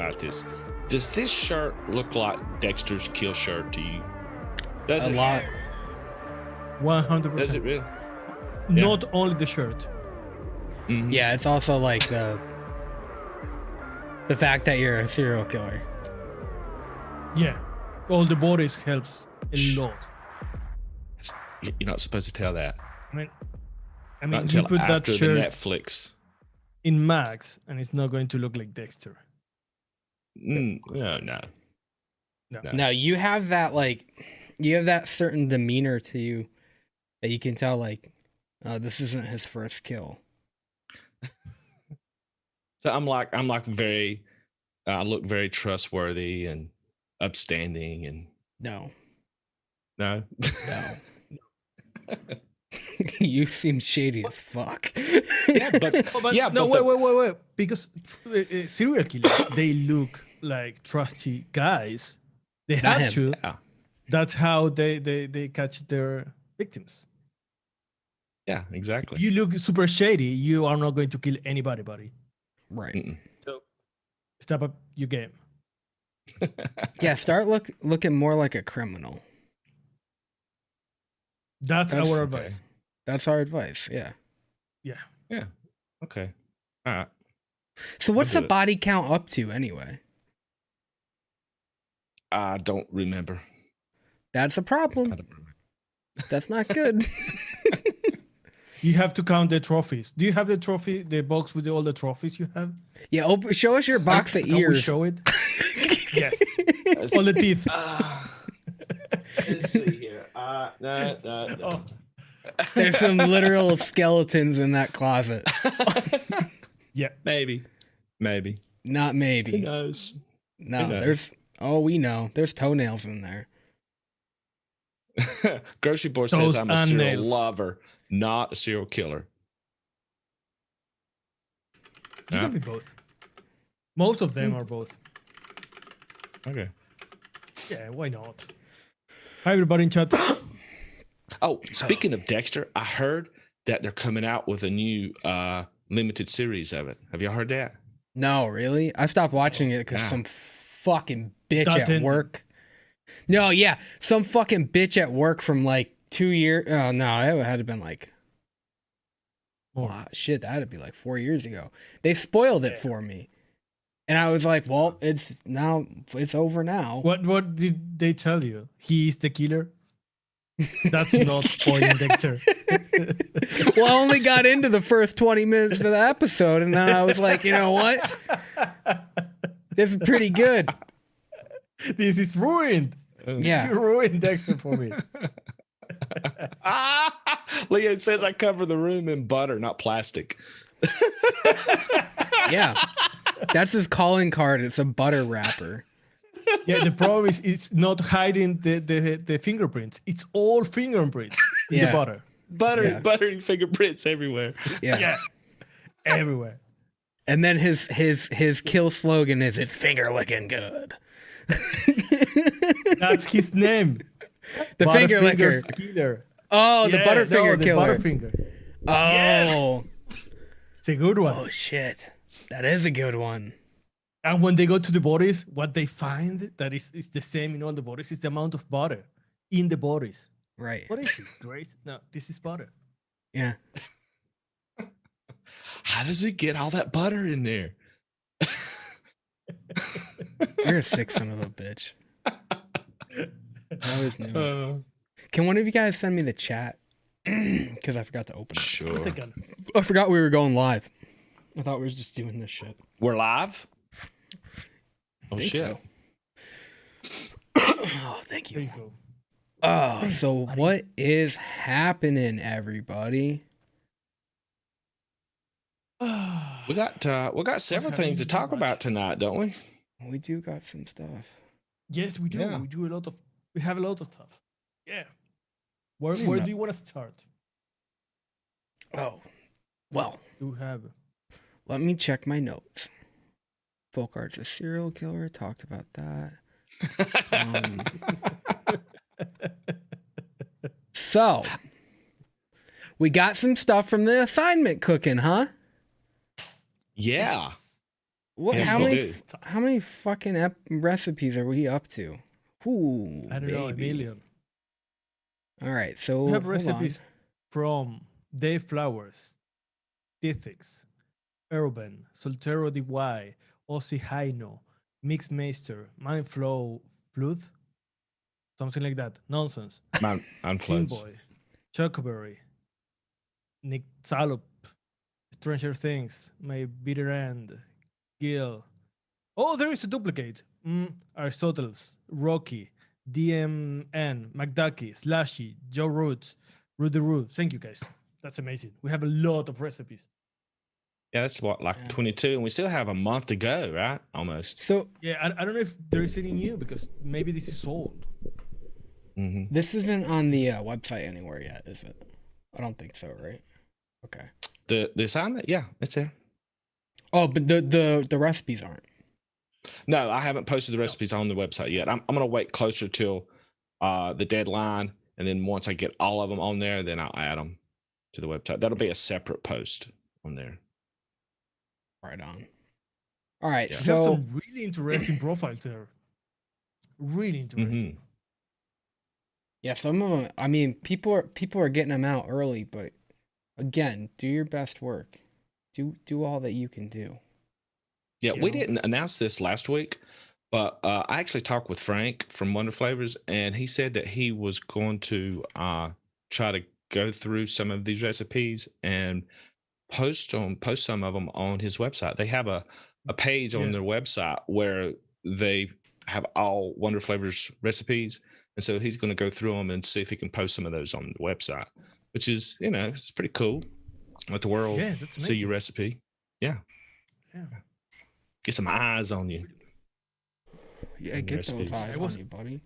about this. Does this shirt look like Dexter's kill shirt to you? Does it? A lot. 100%. Does it really? Not only the shirt. Mhm. Yeah, it's also like the fact that you're a serial killer. Yeah. All the bodies helps a lot. You're not supposed to tell that. I mean, Not you until put that after the shirt Netflix. in Max, and it's not going to look like Dexter. No. No, you have that certain demeanor to you that you can tell like, this isn't his first kill. So I'm like very, I look very trustworthy and upstanding and No. no. You seem shady as fuck. Yeah, but Wait. Because serial killers, they look like trusty guys. They Not have him. to. Yeah. That's how they catch their victims. Yeah, exactly. If you look super shady, you are not going to kill anybody, buddy. Right. Mm-mm. So step up your game. Yeah, start looking more like a criminal. That's That's- our okay. advice. That's our advice. Yeah. Yeah. Yeah. Okay. All right. So what's do the it. body count up to anyway? I don't remember. That's a problem. That's not good. You have to count the trophies. Do you have the trophy, the box with all the trophies you have? Yeah, show us your box of Can we ears. show it? Yes. All the teeth. Let's see here. No. Oh. There's some literal skeletons in that closet. Yeah. Maybe. Not Who maybe. knows? No, Who knows? there's. Oh, we know. There's toenails in there. Grocery board says Toes I'm a and serial nails. lover, not a serial killer. You Yeah. can be both. Most of them are both. Okay. Yeah, why not? Hi, everybody in chat. Oh, speaking of Dexter, I heard that they're coming out with a new limited series of it. Have y'all heard that? No, really? I stopped watching it because Yeah. some fucking bitch That at ended. work. No, yeah, some fucking bitch at work from like 2 years. Oh no, it had to been like. Wow, shit, that had to be like 4 years ago. They spoiled it Yeah. for me, and I was like, "Well, it's over now." What did they tell you? He is the killer? That's not spoiling Dexter. Well, I only got into the first 20 minutes of the episode, and then I was like, you know what? This is pretty good. This is ruined. Yeah. You ruined Dexter for me. Leah says I cover the room in butter, not plastic. Yeah. That's his calling card. It's a butter wrapper. Yeah, the problem is it's not hiding the fingerprints. It's all fingerprints in Yeah. the butter. Yeah. Buttery fingerprints everywhere. Yeah. Yeah. Everywhere. And then his kill slogan is "It's finger licking good." That's his name. The finger licker. Butterfinger's Killer. Oh, the Yeah, Butterfinger the killer. Butterfinger. Oh. It's a good one. Oh shit. That is a good one. And when they go to the bodies, what they find that is the same in all the bodies is the amount of butter in the bodies. Right. What is this, Grace? No, this is butter. Yeah. How does he get all that butter in there? You're a sick son of a bitch. I always knew. Uh, Can one of you guys send me the chat? Because I forgot to open it. sure. What's it gun? I forgot we were going live. I thought we were just doing this shit. We're live? Oh, Think shit. so. Oh, thank There you. you go. Oh, so what is happening, everybody? We got several things to happening talk so much? about tonight, don't we? We do got some stuff. Yes, we do. Yeah. We have a lot of stuff. Yeah. Where No. do you want to start? Oh, well, You have. let me check my notes. Folkart's a serial killer. Talked about that. So, we got some stuff from the assignment cooking, huh? Yeah. What? Yes, how we many? do. How many fucking recipes are we up to? Ooh, I don't know, a baby. million. All right, so We have hold recipes on. from Dave Flowers, Tithix, Urban, Soltero DY, Ozzy Haino, Mixmaster, Mindflow, Flood, something like that. Nonsense. Mine floods. Teamboy, Chocoberry, Nick Salop, Stranger Things, My Bitter End, Gil. Oh, there is a duplicate. Aristotle's, Rocky, DMN, McDucky, Slashy, Joe Roots, Rudy Root. Thank you guys. That's amazing. We have a lot of recipes. Yeah, that's what, like Yeah. 22, and we still have a month to go, right? Almost. So Yeah, I don't know if there is any new because maybe this is old. Mm-hmm. this isn't on the website anywhere yet, is it? I don't think so, right? Okay. The assignment, yeah, it's there. Oh, but the recipes aren't. No, I haven't posted the recipes on the website yet. I'm gonna wait closer till the deadline, and then once I get all of them on there, then I'll add them to the website. That'll be a separate post on there. Right on. All right, Yeah. We have so some really interesting profiles there. Really interesting. Mhm. yeah, some of them. I mean, people are getting them out early, but again, do your best work. Do all that you can do. Yeah, You we know? didn't announce this last week, but I actually talked with Frank from Wonder Flavors, and he said that he was going to try to go through some of these recipes and post some of them on his website. They have a page on Yeah. their website where they have all Wonder Flavors recipes, and so he's going to go through them and see if he can post some of those on the website, which is, it's pretty cool. Let the world Yeah, that's see amazing. your recipe. Yeah, Yeah. get some eyes on you. Yeah, And get those recipes. eyes I was- on you, buddy.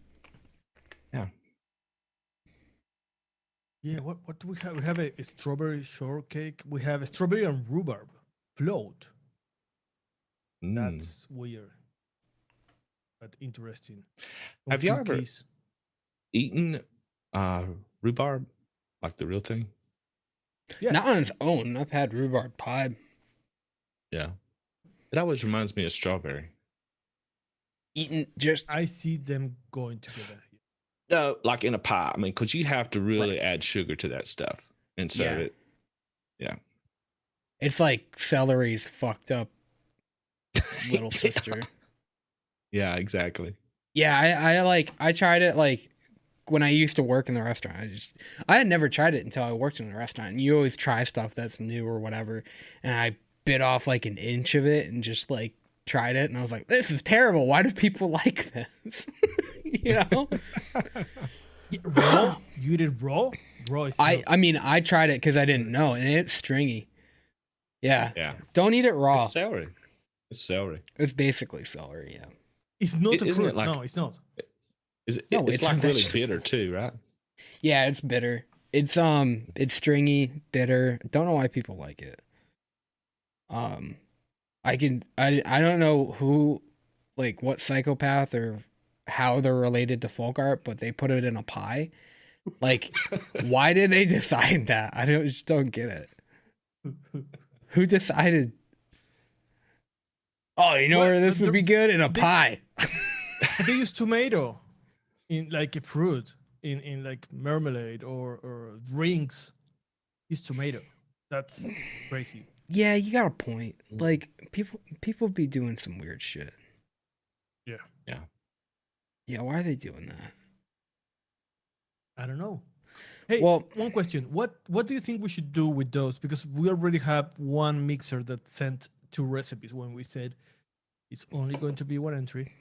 Yeah, what do we have? We have a strawberry shortcake. We have a strawberry and rhubarb float. Mm. That's weird, but interesting. Some Have y'all ever cookies. eaten rhubarb, like the real thing? Yeah. Not on its own. I've had rhubarb pie. Yeah, it always reminds me of strawberry. Eaten just I see them going together. No, like in a pie. I mean, because you have to really add sugar to that stuff, and so Yeah. It's like celery's fucked up little sister. Yeah, exactly. Yeah, I tried it like when I used to work in the restaurant. I had never tried it until I worked in a restaurant. And you always try stuff that's new or whatever. And I bit off like an inch of it and just like tried it, and I was like, this is terrible. Why do people like this? You know? Yeah, raw? You did raw? Raw is not- I mean, I tried it because I didn't know, and it's stringy. Yeah. Yeah, Don't eat it raw. it's celery. It's celery. It's basically celery, yeah. It's not a Isn't fruit. it like- No, it's not. Is it? No, it's it's a like really vegetable. bitter too, right? Yeah, it's bitter. It's stringy, bitter. Don't know why people like it. I don't know who, like, what psychopath or how they're related to folk art, but they put it in a pie. Like, why did they decide that? Just don't get it. Who decided? Oh, you know What? where this would be good? In a they- pie. They use tomato in like a fruit, in like marmalade or drinks. Use tomato. That's crazy. Yeah, you got a point. Like, people be doing some weird shit. Yeah. Yeah. Yeah, why are they doing that? I don't know. Hey, Well- one question. What do you think we should do with those? Because we already have one mixer that sent 2 recipes when we said it's only going to be 1 entry.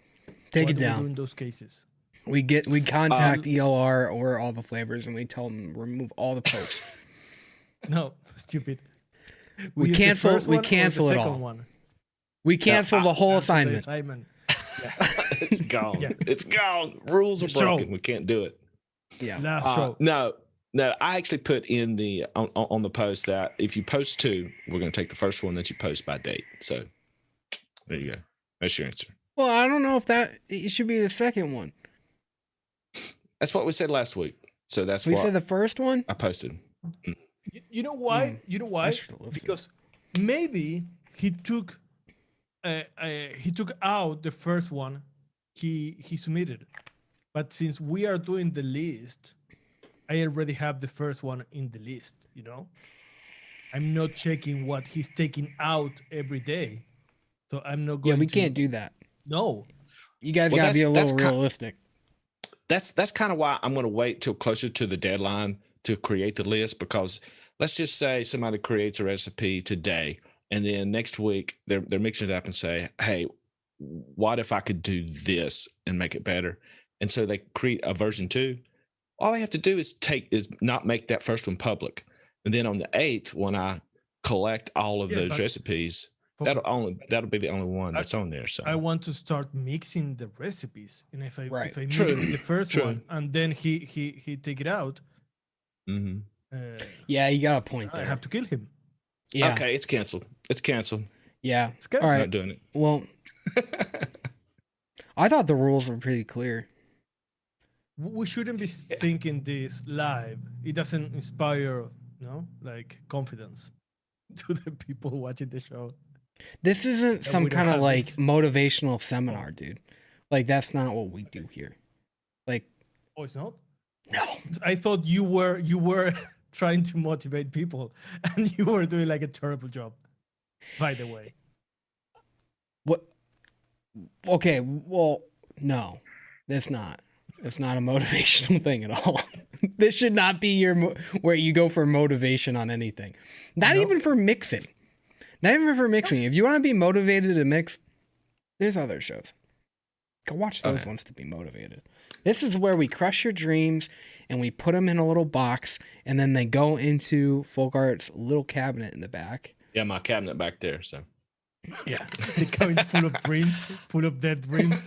Take What it do we do down. in those cases? We contact ELR or all the flavors, and we tell them remove all the posts. No, stupid. We use the cancel- first we one or the cancel it second all. one? We cancel the whole Cancel the assignment. assignment. It's gone. Yeah. It's gone. Rules are Show. broken. We can't do it. Yeah. Last show. No. I actually put in the on the post that if you post 2, we're going to take the first one that you post by date. So there you go. That's your answer. Well, I don't know if it should be the second one. That's what we said last week. So that's We what said the first one. I posted. You know why? You know why? I should listen. Because maybe he took he took out the first one. He submitted, but since we are doing the list, I already have the first one in the list. I'm not checking what he's taking out every day, so I'm not Yeah, going we to. can't do that. No. You guys Well, gotta be a that's little realistic. That's kind of why I'm going to wait till closer to the deadline to create the list, because let's just say somebody creates a recipe today and then next week they're mixing it up and say, hey, what if I could do this and make it better? And so they create a version 2. All they have to do is not make that first one public, and then on the 8th, when I collect all of those recipes, that'll be the only one that's on there. So I want to start mixing the recipes, and if I mix the first one and then he take it out, yeah, you got a point there. I have to kill him. Yeah. Okay, it's canceled. Yeah. It's canceled. All right. Not doing it. Well, I thought the rules were pretty clear. We shouldn't be thinking this live. It doesn't inspire, like confidence to the people watching the show. This isn't some kind of like motivational seminar, dude. Like, that's not what we do here. Like, oh, it's not? No. I thought you were trying to motivate people, and you were doing like a terrible job, by the way. What? Okay, well, no, that's not. It's not a motivational thing at all. This should not be where you go for motivation on anything. Not even for mixing. Not even for mixing. If you want to be motivated to mix, there's other shows. Go watch those ones to be motivated. This is where we crush your dreams and we put them in a little box, and then they go into Folk Art's little cabinet in the back. Yeah, my cabinet back there. So yeah, they come in full of dreams, full of dead dreams.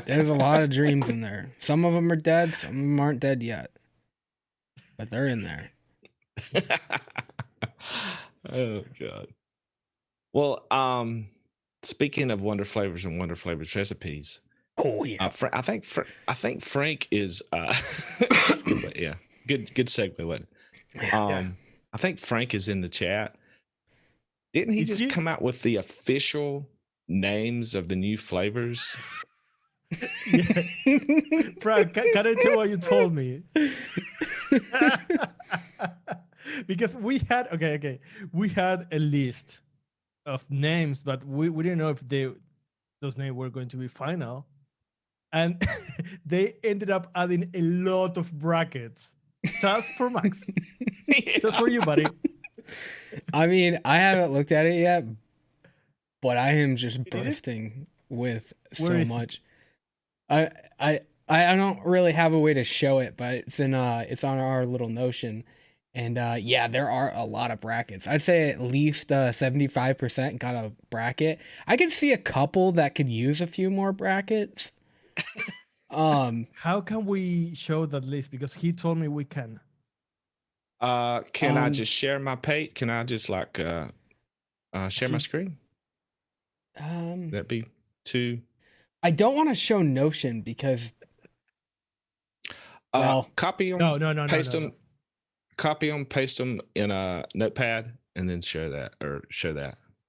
There's a lot of dreams in there. Some of them are dead, some of them aren't dead yet, but they're in there. Oh God. Well, speaking of Wonder Flavors and Wonder Flavors recipes, oh yeah, I think Frank is good, yeah, good segue. What? I think Frank is in the chat. Didn't he just come out with the official names of the new flavors? Yeah. Frank, can I tell what you told me? Because we had we had a list of names, but we didn't know if those names were going to be final, and they ended up adding a lot of brackets just for Max. Yeah. Just for you, buddy. I mean, I haven't looked at it yet, but I am just bursting with so much. I don't really have a way to show it, but it's on our little Notion. And yeah, there are a lot of brackets. I'd say at least 75% got a bracket. I could see a couple that could use a few more brackets. How can we show that list? Because he told me we can. Can I just share my page? Can I just like share my screen? That'd be too. I don't want to show Notion because. Copy them. No. Paste them. Copy them, paste them in a notepad, and then share that.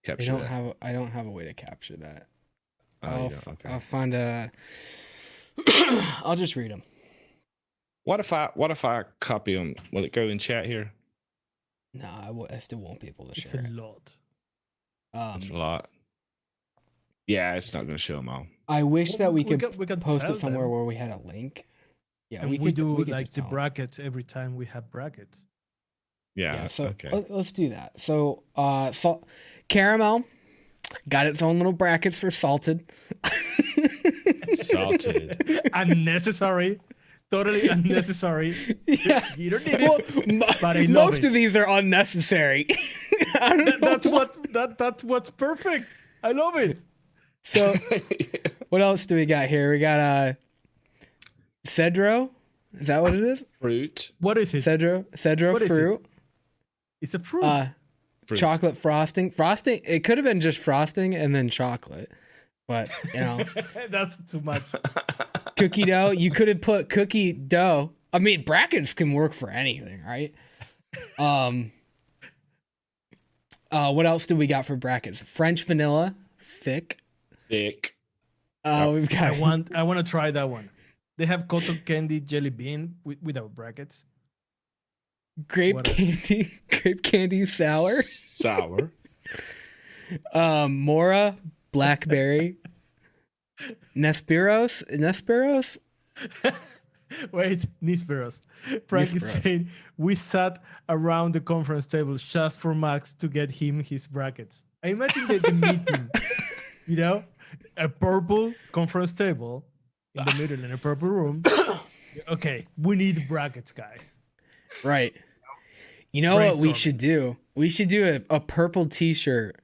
Capture that. I don't have a way to capture that. Okay. I'll find a. I'll just read them. What if I copy them? Will it go in chat here? No, I still won't be able to it's share. It's a lot. It's a lot. Yeah, it's not going to show them all. I wish that we could post it tell somewhere them. where we had a link. Yeah, and we do like the brackets every time we have brackets. Yeah. So okay. Let's do that. So, caramel got its own little brackets for salted. Salted. Unnecessary. Totally unnecessary. Yeah. You don't need it. But I love most of these are unnecessary. That's what's perfect. I love it. So, what else do we got here? We got Cedro. Is that what it is? Fruit. What is it? Cedro what fruit. It's a fruit. Chocolate frosting. Frosting. It could have been just frosting and then chocolate, but that's too much. Cookie dough. You could have put cookie dough. I mean, brackets can work for anything, right? What else do we got for brackets? French vanilla, thick. Thick. We've got I want to try that one. They have cotton candy jelly bean without brackets. grape What else? candy sour, Sour. Mora, blackberry, Nesperos. Wait, Nisperos. Frank is Nisperos. saying we sat around the conference table just for Max to get him his brackets. I imagine the meeting, you know, a purple conference table in the middle in a purple room. Okay, we need brackets, guys. Right. You know what we Brainstorming. should do? We should do a purple T-shirt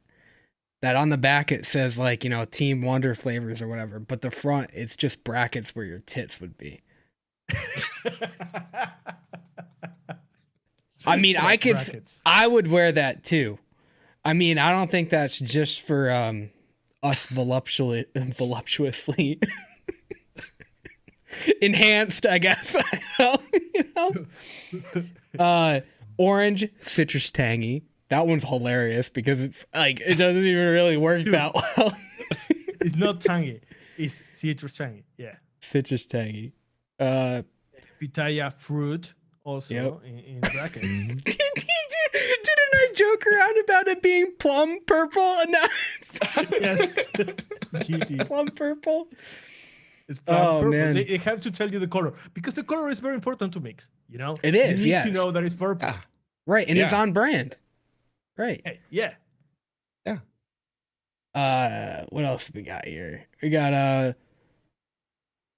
that on the back it says like, you know, Team Wonder flavors or whatever, but the front it's just brackets where your tits would be. I mean, Just brackets. I would wear that too. I mean, I don't think that's just for us voluptuously enhanced, I guess. You know? Orange, citrus tangy. That one's hilarious because it's like it doesn't even really work that well. It's not tangy. It's citrus tangy. Yeah. Citrus tangy. Pitaya fruit also Yep. in brackets. Didn't I joke around about it being plum purple and not Yes. GT. plum purple? It's Oh, purple. man. They have to tell you the color because the color is very important to mix. You know, It is, You need to yes. know that it's purple. Ah, Right, and it's Yeah. on brand. Right. Hey, yeah. What else we got here? We got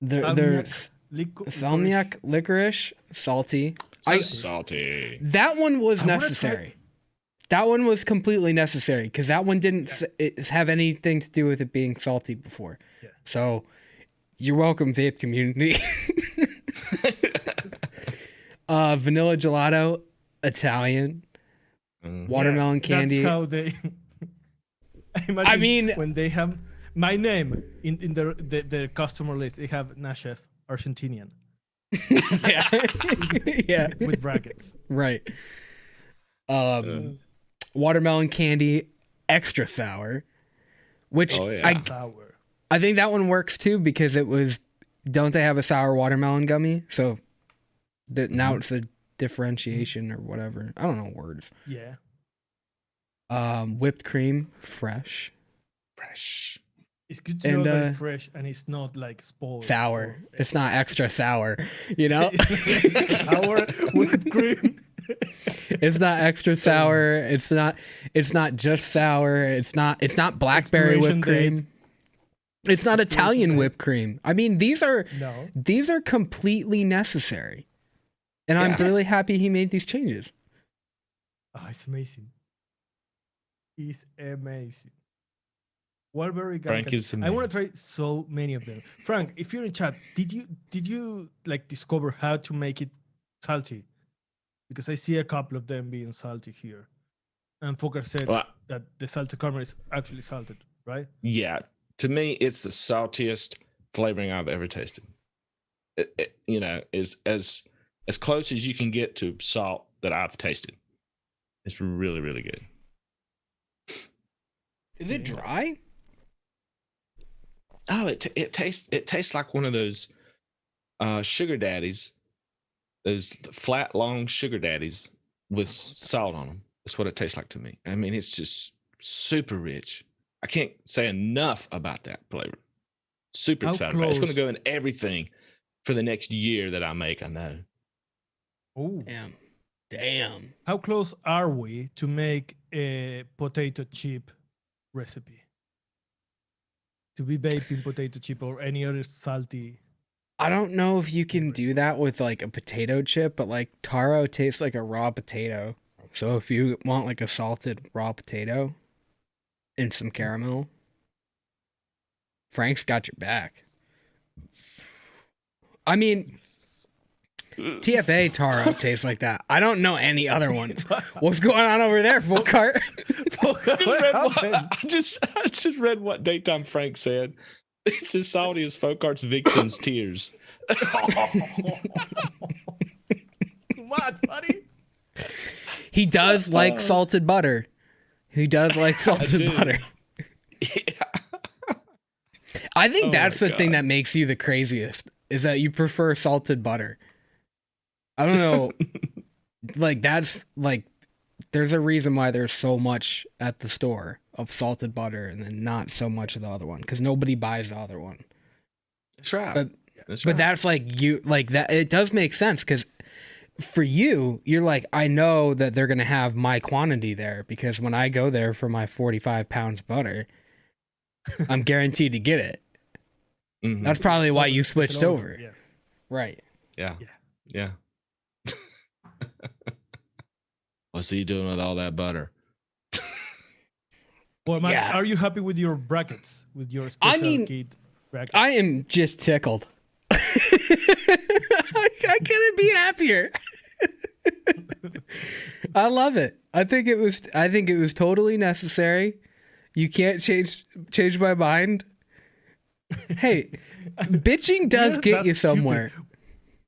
there's salmiak licorice, salty. Salty. That one was I wanna necessary. That one was completely necessary because that one didn't have anything to do with it being salty before. Yeah. So you're welcome, vape community. Vanilla gelato, Italian, watermelon candy. That's how they. I imagine I mean- when they have my name in the customer list, they have Nashef Argentinian Yeah. Yeah. with brackets. Right. Watermelon candy, extra sour, which Oh, yeah. Sour. I think that one works too because it was. Don't they have a sour watermelon gummy? So that now it's a differentiation or whatever. I don't know words. Yeah. Whipped cream, fresh, Fresh. It's good to And, know that it's fresh and it's not like spoiled. sour. or- It's not extra sour, you know. Sour with cream. It's not extra sour. It's not just sour. It's not blackberry whipped Expiration cream. It's not Italian date. whipped cream. I mean, these are No. completely necessary. And I'm Yeah. really happy he made these changes. Oh, it's amazing. It's amazing. Walberry Frank Gankan. is I want to try so many of them. Frank, if you're in chat, did you like discover how to make it salty? Because I see a couple of them being salty here. And Fokker said Well, that the salted caramel is actually salted, right? yeah. To me, it's the saltiest flavoring I've ever tasted. You know, is as close as you can get to salt that I've tasted. It's really, really good. Is it dry? Oh, it tastes like one of those sugar daddies, those flat, long sugar daddies with salt on them. That's what it tastes like to me. I mean, it's just super rich. I can't say enough about that flavor. Super How excited about it. It's going to close- go in everything for the next year that I make, I know. Oh. Damn. How close are we to make a potato chip recipe? To be vaping potato chip or any other salty. I don't know if you can do that with like a potato chip, but like taro tastes like a raw potato. So if you want like a salted raw potato and some caramel, Frank's got your back. I mean, TFA taro tastes like that. I don't know any other ones. What's going on over there, full cart? I just read what Daytime Frank said. It's as salty as Fokart's victims' tears. What, buddy? He does like salted butter. He does like salted do. butter. Yeah. I think Oh that's my the thing God. that makes you the craziest is that you prefer salted butter. I don't know. Like that's like there's a reason why there's so much at the store of salted butter and then not so much of the other one because nobody buys the other one. That's right. But That's but right. that's like you like that. It does make sense because for you, you're like I know that they're gonna have my quantity there because when I go there for my 45 pounds of butter, I'm guaranteed to get it. Mhm. That's probably It's why not you a special switched order, over, Yeah. right? Yeah. Yeah. Yeah. What's he doing with all that butter? Well, Max, Yeah. are you happy with your brackets? With your I special mean, kit brackets? I am just tickled. I couldn't be happier. I love it. I think it was totally necessary. You can't change my mind. Hey, bitching does Yes, get you that's stupid. somewhere.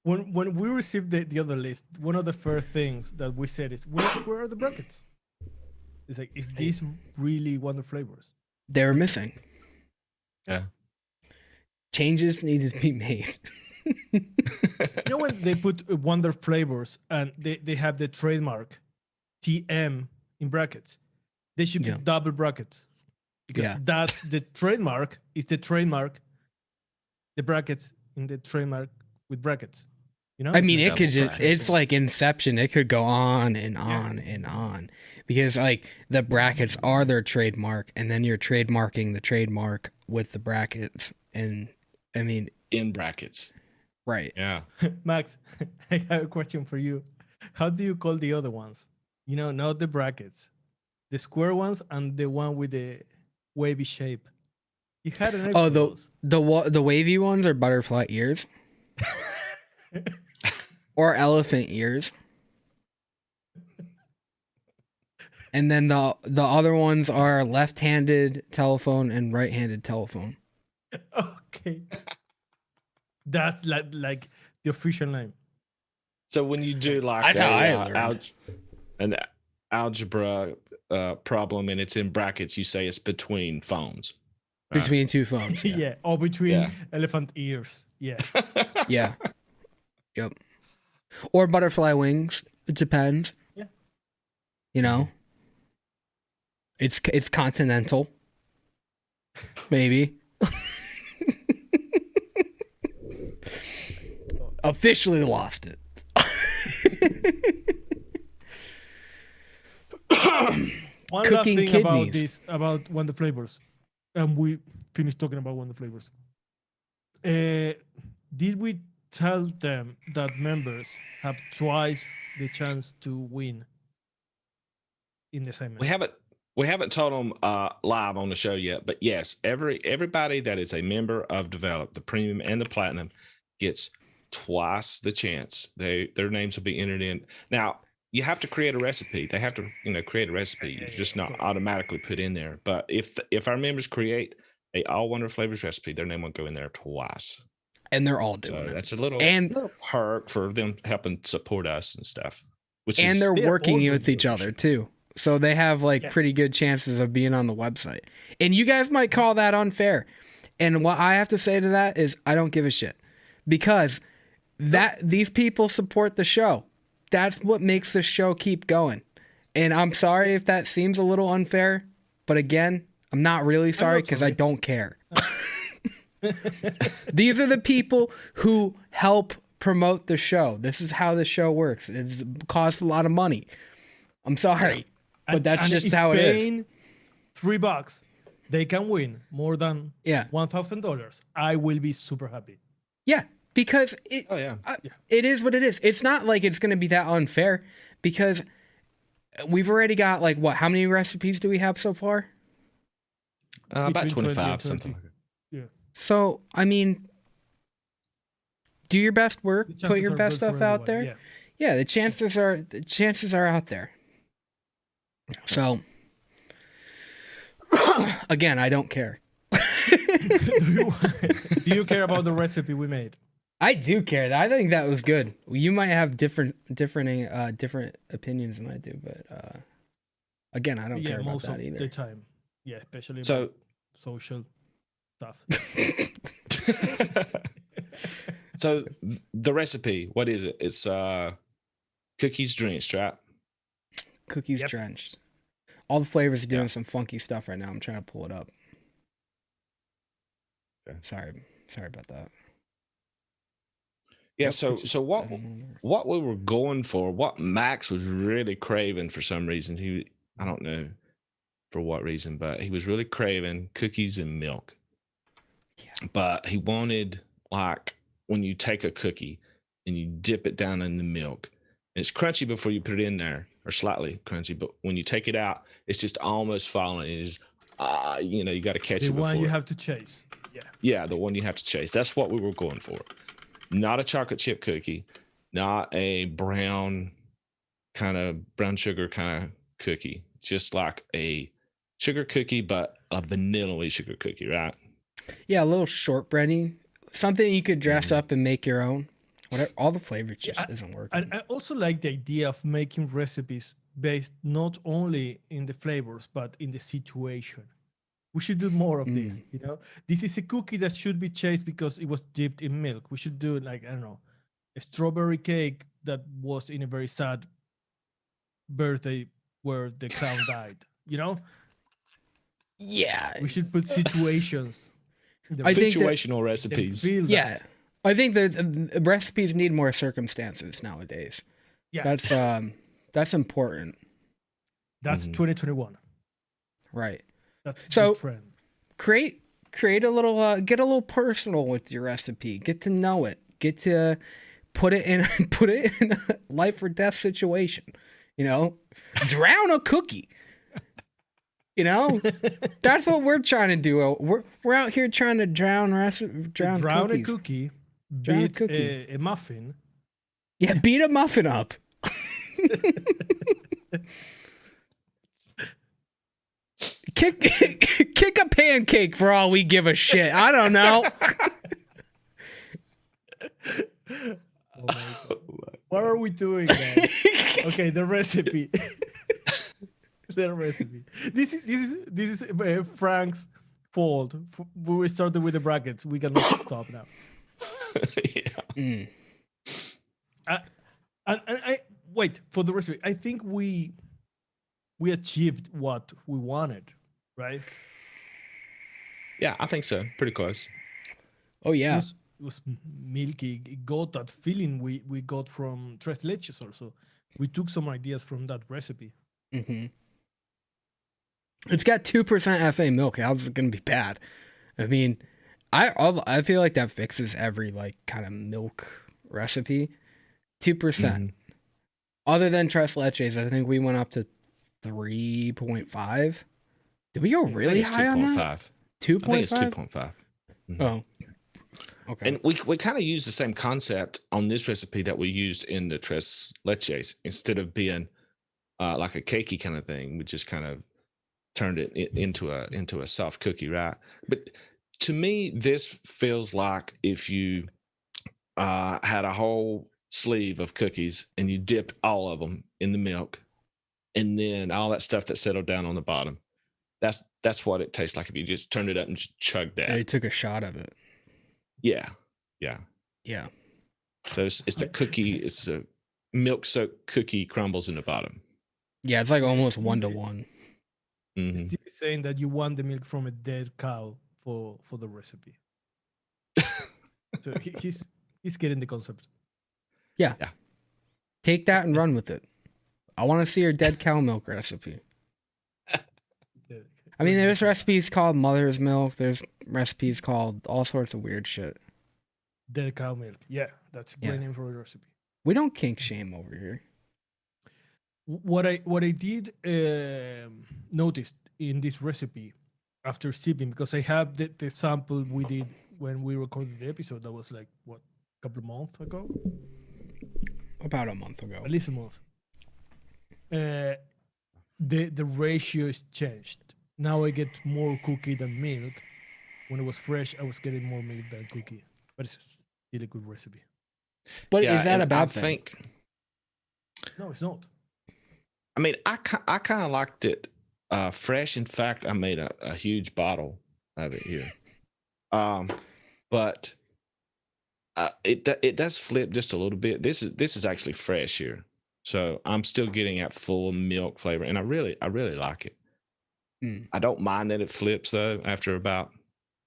When we received the other list, one of the first things that we said is, where are the brackets? It's like, is this really Wonder Flavors? They were missing. Yeah. Changes needed to be made. You know when they put Wonder Flavors and they have the trademark TM in brackets, they should Yeah. put double brackets because Yeah. that's the trademark. It's the trademark. The brackets in the trademark with brackets. You know. I It's mean, like- it could double just, brackets. it's like Inception. It could go on and on and on because, like, the brackets are their trademark, and then you're trademarking the trademark with the brackets. And I mean, In brackets. right. Yeah. Max, I have a question for you. How do you call the other ones? You know, not the brackets, the square ones and the one with the wavy shape. You had an name Oh, for those. the wavy ones are butterfly ears or elephant ears. And then the other ones are left-handed telephone and right-handed telephone. Okay. That's like the official name. So when you do like That's how I learned. an algebra problem and it's in brackets, you say it's between phones. right? Between two phones. Yeah. Yeah. Or between Yeah. elephant ears. Yeah. Yeah. Yep. Or butterfly wings. It depends. Yeah. You know? It's continental. Maybe. Officially lost it. One last Cooking thing kidneys. about Wonder Flavors, and we finished talking about Wonder Flavors. Did we tell them that members have twice the chance to win in the segment? We haven't told them live on the show yet, but yes, everybody that is a member of Develop, the premium and the platinum, gets twice the chance. Their names will be entered in. Now you have to create a recipe. They have to create a recipe. It's just not automatically put in there. But if our members create a all Wonder Flavors recipe, their name will go in there twice. And they're all So doing it. that's a little perk for them helping support us and stuff. And they're They're working all with doing each it. other too. So they have like pretty good chances of being on the website. And you guys might call that unfair. And what I have to say to that is I don't give a shit. Because these people support the show. That's what makes the show keep going. And I'm sorry if that seems a little unfair, but again, I'm not really sorry because I don't care. These are the people who help promote the show. This is how the show works. It costs a lot of money. I'm sorry, but that's just if how it is. paying $3, they can win more than $1,000. I will be super happy. Yeah, because it is what it is. It's not like it's going to be that unfair because we've already got like what? How many recipes do we have so far? About Between 20 25, and something 30. like that. Yeah. So, I mean, do your best work, The put chances your are best good for stuff out everybody, there. Yeah, the chances are out there. So, again, I don't care. Do you care about the recipe we made? I do care. I think that was good. You might have different opinions than I do, but again, I don't care about most that of either. the time. Yeah, especially So about social stuff. So the recipe, what is it? It's cookies drenched, right? Cookies Yep. drenched. All the flavors are doing Yeah. some funky stuff right now. I'm trying to pull it up. Okay. Sorry about that. Yeah. Yep, So it just so what says it on here. what we were going for, what Max was really craving for some reason, I don't know for what reason, but he was really craving cookies and milk. Yeah. But he wanted, like, when you take a cookie and you dip it down in the milk, and it's crunchy before you put it in there, or slightly crunchy, but when you take it out, it's just almost falling. It is, you got to catch The it one before. you have to chase. Yeah. Yeah, the one you have to chase. That's what we were going for. Not a chocolate chip cookie, not a brown sugar kind of cookie, just like a sugar cookie, but a vanilla sugar cookie, right? Yeah, a little shortbready. Something you could dress Mhm. up and make your own. Whatever, all the flavors just Yeah, isn't working. And I also like the idea of making recipes based not only in the flavors but in the situation. We should do more of this. You know, this is a cookie that should be chased because it was dipped in milk. We should do, like, I don't know, a strawberry cake that was in a very sad birthday where the clown died. You know, Yeah. we should put situations. I think that- Situational recipes. Yeah. I think that recipes need more circumstances nowadays. Yeah. That's important. That's Mhm. 2021. Right. That's So- the trend. Create a little get a little personal with your recipe. Get to know it. Get to put it in a life or death situation. You know? Drown a cookie. You know? That's what we're trying to do. We're out here trying to drown Drown cookies. a cookie, Drown a beat cookie. a muffin. Yeah, beat a muffin up. Kick a pancake for all we give a shit. I don't know. Oh my God. What are we doing, guys? Okay, the recipe. The recipe. This is Frank's fault. We started with the brackets. We cannot stop now. Yeah. I wait for the recipe. I think we achieved what we wanted, right? Yeah, I think so. Pretty close. Oh yeah. It was milky. It got that feeling we got from Tres Leches also. We took some ideas from that recipe. Mm-hmm. It's got 2% FA milk. How's it gonna be bad? I mean, I feel like that fixes every like kind of milk recipe. 2%. Mhm. Other than Tres Leches, I think we went up to 3.5. Did we go I really think it's high on that? 2.5. I 2.5. think it's 2.5. Mhm. Oh. Okay. And we kind of used the same concept on this recipe that we used in the Tres Leches. Instead of being like a cakey kind of thing, we just kind of turned it into a soft cookie, right? But to me, this feels like if you had a whole sleeve of cookies and you dipped all of them in the milk, and then all that stuff that settled down on the bottom. That's what it tastes like if you just turned it up and just chugged that. They took a shot of it. Yeah. Yeah. So it's the cookie. It's a milk soaked cookie crumbles in the bottom. Yeah, it's like almost Steve- 1-to-1. Mhm. Steve is saying that you want the milk from a dead cow for the recipe. So he's getting the concept. Yeah. Yeah. Take that and run with it. I want to see your dead cow milk recipe. I mean, there's recipes called mother's milk. There's recipes called all sorts of weird shit. Dead cow milk. Yeah, that's a great Yeah. name for a recipe. We don't kink shame over here. What I did notice in this recipe after sipping, because I have the sample we did when we recorded the episode, that was like what, a couple of months ago, About a month ago. at least a month. The ratio is changed. Now I get more cookie than milk. When it was fresh, I was getting more milk than cookie. But it's still a good recipe. But Yeah, is that and a bad I thing? think. No, it's not. I mean, I kind of liked it fresh. In fact, I made a huge bottle of it here. But it does flip just a little bit. This is actually fresh here, so I'm still getting that full milk flavor, and I really like it. Mm. I don't mind that it flips though after about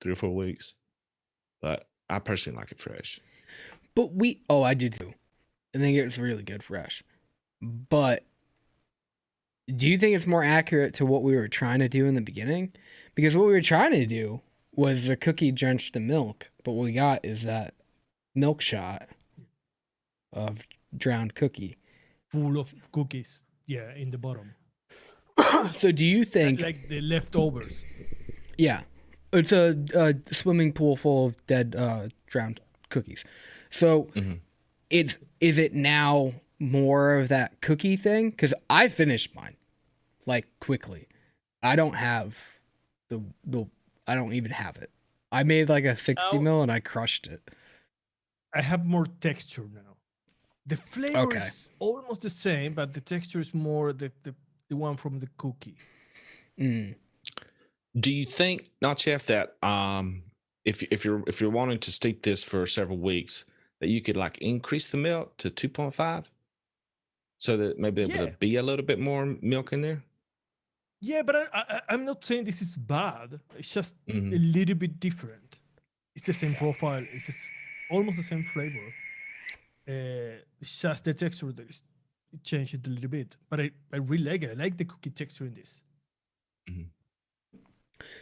3 or 4 weeks, but I personally like it fresh. But I do too. I think it's really good fresh. But do you think it's more accurate to what we were trying to do in the beginning? Because what we were trying to do was a cookie drenched in milk, but what we got is that milk shot of drowned cookie. Full of cookies. Yeah, in the bottom. So do you think, like the leftovers? yeah, it's a swimming pool full of dead drowned cookies. So Mhm. is it now more of that cookie thing? Because I finished mine like quickly. I don't have the I don't even have it. I made like a 60 Now- mil and I crushed it. I have more texture now. The flavor Okay. is almost the same, but the texture is more the one from the cookie. Mm. Do you think, not Chef, that if you're wanting to steep this for several weeks, that you could like increase the milk to 2.5, so that maybe there Yeah. would be a little bit more milk in there? Yeah, but I'm not saying this is bad. It's just Mhm. a little bit different. It's the same profile. It's just almost the same flavor. It's just the texture that is it changed it a little bit. But I really like it. I like the cookie texture in this.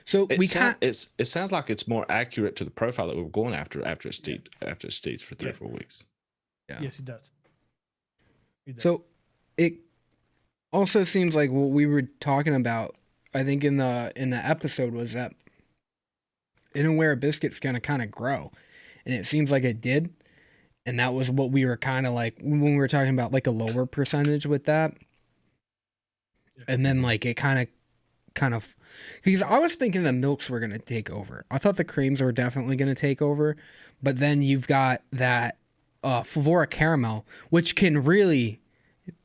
So It we sound, can't. it sounds like it's more accurate to the profile that we were going after it steeps for 3 or Yeah. 4 weeks. Yeah. Yes, it does. It does. So it also seems like what we were talking about, I think in the episode, was that Inaware biscuits gonna kind of grow, and it seems like it did, and that was what we were kind of like when we were talking about like a lower percentage with that, and then like it kind of because I was thinking the milks were gonna take over. I thought the creams were definitely gonna take over, but then you've got that Favora caramel, which can really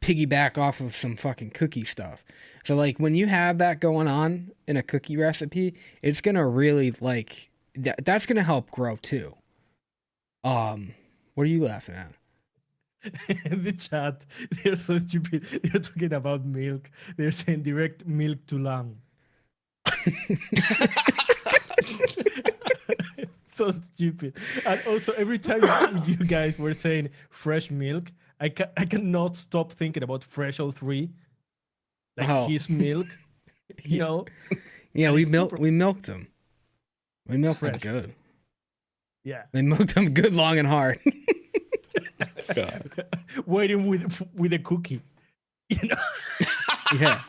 piggyback off of some fucking cookie stuff. So like when you have that going on in a cookie recipe, it's gonna really like that's gonna help grow too. What are you laughing at? The chat, they're so stupid. They're talking about milk. They're saying direct milk to lung. So stupid. And also, every time you guys were saying fresh milk, I cannot stop thinking about Fresh 03, like Oh. his milk. You know, Yeah, And we it's super- milked them. We milked them Fresh. good. yeah, We milked them good, long, and hard. God. waiting with a cookie. You know. Yeah.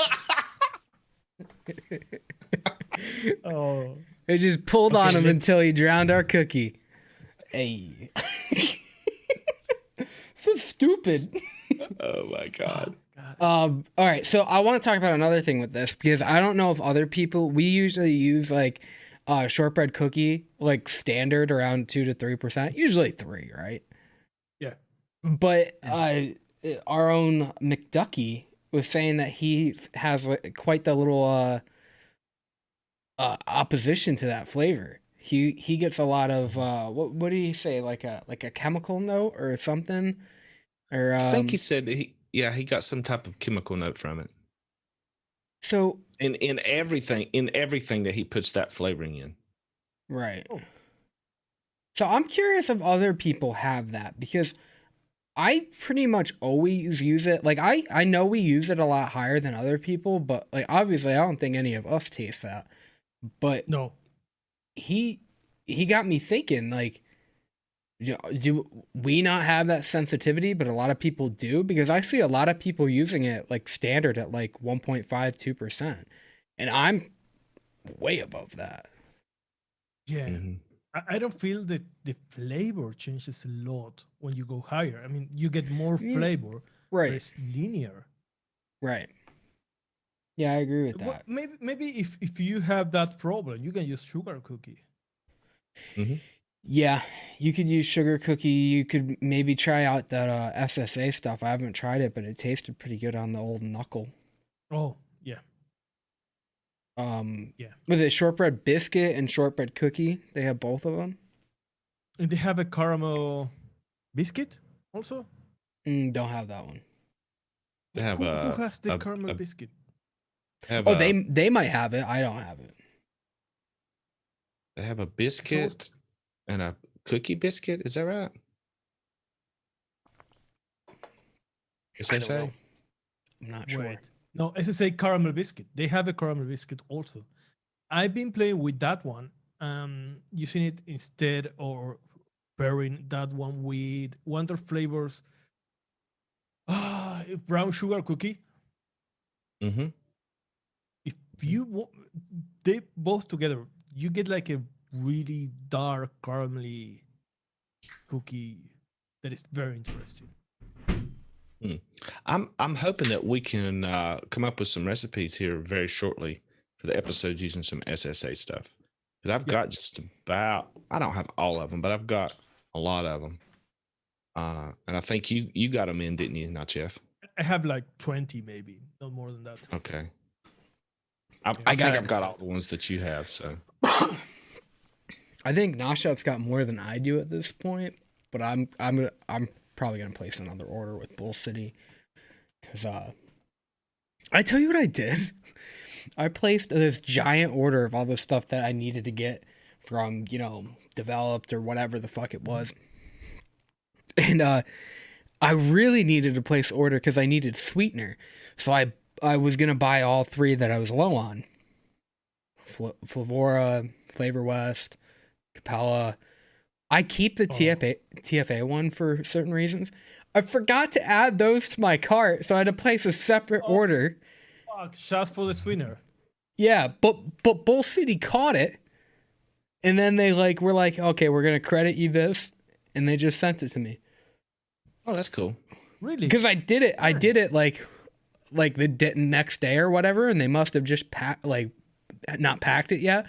Oh, It just pulled on Okay, him let's- until he drowned our cookie. Hey. So stupid. Oh my God. God. All right, so I want to talk about another thing with this because I don't know if other people. We usually use like shortbread cookie like standard around 2 to 3%, usually 3, right? Yeah. But our own McDucky was saying that he has like, quite the little opposition to that flavor. He gets a lot of what did he say, like a chemical note or something, or I think he said that he got some type of chemical note from it. so In everything that he puts that flavoring in. right. Oh. So I'm curious if other people have that because I pretty much always use it. Like I know we use it a lot higher than other people, but like obviously I don't think any of us taste that. But No. he got me thinking like do we not have that sensitivity but a lot of people do because I see a lot of people using it like standard at like 1.52% and I'm way above that. Yeah. Mhm. I don't feel that the flavor changes a lot when you go higher. I mean, you get more Yeah. flavor, but Right. it's linear. Right. Yeah, I agree with Well, that. maybe if you have that problem, you can use sugar cookie. Yeah, you could use sugar cookie. You could maybe try out that SSA stuff. I haven't tried it, but it tasted pretty good on the old knuckle. Oh, yeah. Yeah. With it shortbread biscuit and shortbread cookie. They have both of them. And they have a caramel biscuit also. Don't have that one. They have Who a, has the a, caramel a biscuit? have Oh, a they might have it. I don't have it. they have a biscuit and a cookie biscuit. Is that right? Is I that don't know. say? I'm not sure. Wait. No, SSA caramel biscuit. They have a caramel biscuit also. I've been playing with that one, using it instead or pairing that one with Wonder Flavors brown sugar cookie. Mm-hmm. If you they both together, you get like a really dark caramelly cookie that is very interesting. I'm hoping that we can come up with some recipes here very shortly for the episodes using some SSA stuff. Because I've got just about, I don't have all of them, but I've got a lot of them. And I think you got them in, didn't you, not Jeff? I have like 20 maybe, not more than that. Okay. I think I've got all the ones that you have. So I think Noshop's got more than I do at this point, but I'm probably gonna place another order with Bull City because I tell you what I did. I placed this giant order of all the stuff that I needed to get from developed or whatever the fuck it was, and I really needed to place order because I needed sweetener, so I was gonna buy all three that I was low on. Flavora, Flavor West, Capella. I keep the TFA one for certain reasons. I forgot to add those to my cart, so I had to place a separate order. Fuck, shots for the sweetener. Yeah, but Bull City caught it, and then they were like, okay, we're gonna credit you this, and they just sent it to me. oh, that's cool. Really? Because I did it like the next day or whatever, and they must have just not packed it yet.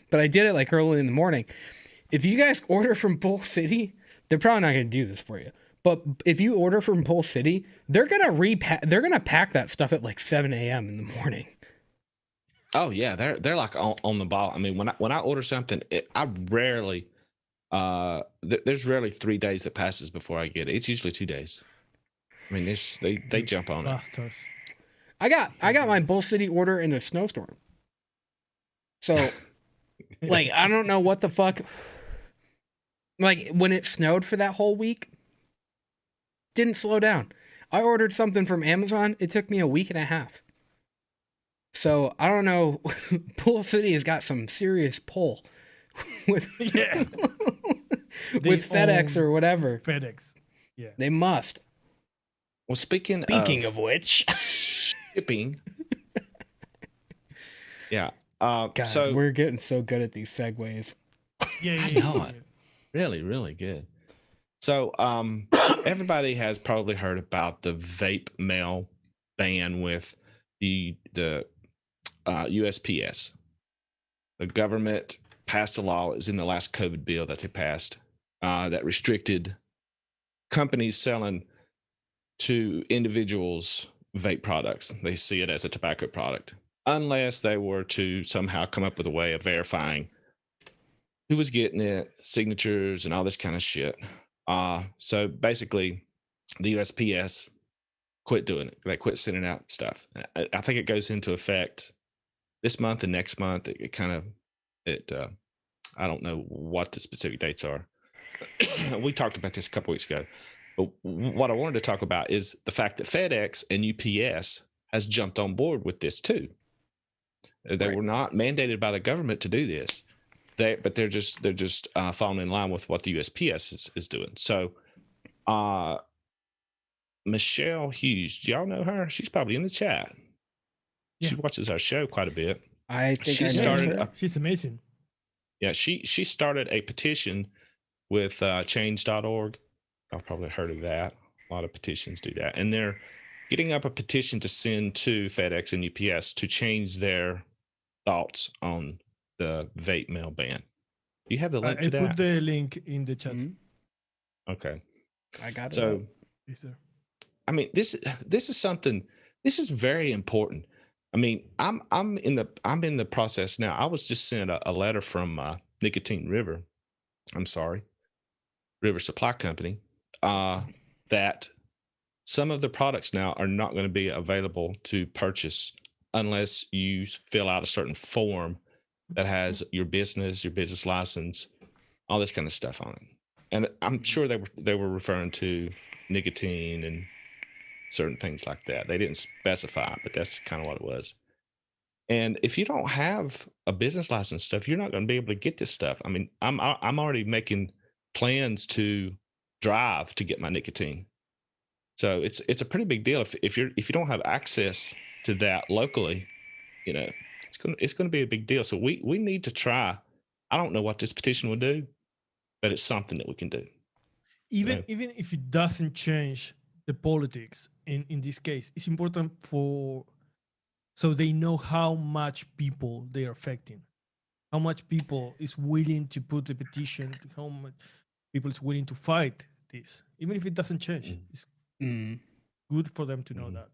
But I did it like early in the morning. If you guys order from Bull City, they're probably not going to do this for you. But if you order from Bull City, they're gonna pack that stuff at like 7 a.m. in the morning. Oh yeah, they're like on the ball. I mean, when I order something, I rarely there's rarely 3 days that passes before I get it. It's usually 2 days. I mean, they jump on it. Bastards. I got my Bull City order in a snowstorm. So I don't know what the fuck. Like when it snowed for that whole week, didn't slow down. I ordered something from Amazon. It took me a week and a half. So I don't know. Bull City has got some serious pull with with FedEx or whatever. FedEx. Yeah. They must. Well, speaking of which, shipping. Yeah. God, so we're getting so good at these segues. Yeah. I know it. Really, really good. So everybody has probably heard about the vape mail ban with the USPS. The government passed a law. It was in the last COVID bill that they passed that restricted companies selling to individuals vape products. They see it as a tobacco product, unless they were to somehow come up with a way of verifying who was getting it, signatures, and all this kind of shit. So basically, the USPS quit doing it. They quit sending out stuff. I think it goes into effect this month and next month. I don't know what the specific dates are. We talked about this a couple weeks ago. But what I wanted to talk about is the fact that FedEx and UPS has jumped on board with this too. They were not mandated by the government to do this. But they're just falling in line with what the USPS is doing. So, Michelle Hughes, do y'all know her? She's probably in the chat. Yeah. She watches our show quite a bit. I think she started. She's amazing. Yeah, she started a petition with change.org. I've probably heard of that. A lot of petitions do that, and they're getting up a petition to send to FedEx and UPS to change their thoughts on the vape mail ban. Do you have the link to that? I put the link in the chat. Mm-hmm. Okay. I got it. So, yes, sir. I mean, this is something, this is very important. I mean, I'm in the process now. I was just sent a letter from Nicotine River. I'm sorry, River Supply Company, that some of the products now are not going to be available to purchase unless you fill out a certain form that has your business license, all this kind of stuff on it. And I'm sure they were referring to nicotine and certain things like that. They didn't specify, but that's kind of what it was. And if you don't have a business license stuff, you're not going to be able to get this stuff. I mean, I'm already making plans to drive to get my nicotine. So it's a pretty big deal if you don't have access to that locally, you know, it's gonna be a big deal. So we need to try. I don't know what this petition will do, but it's something that we can do. Even if it doesn't change the politics in this case, it's important so they know how much people they are affecting, how much people is willing to put the petition, how much people is willing to fight this, even if it doesn't change. It's good for them to know that.